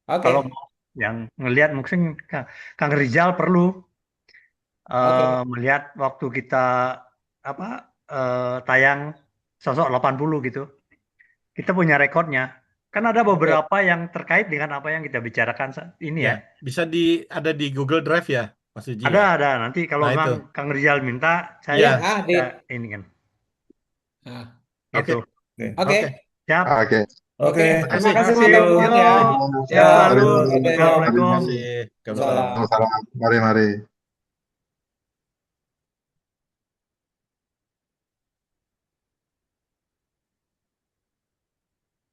Oke. Kalau mau yang ngelihat mungkin Kang Rizal perlu Oke. melihat waktu kita apa tayang sosok 80 gitu. Kita punya rekornya. Kan ada Oke. beberapa yang terkait dengan apa yang kita bicarakan ini ya. Ya, bisa ada di Google Drive ya, Mas Uji Ada, ya. ada. Nanti kalau Nah, itu. Kang Rizal minta, Iya. saya di bisa ini kan. Nah, Oke. Gitu. oke. Siap. Oke. Oke. Terima kasih Terima kasih. teman-teman ya. Yo, Ya, selalu. oke. Terima Assalamualaikum. kasih. Salam. Mari, mari.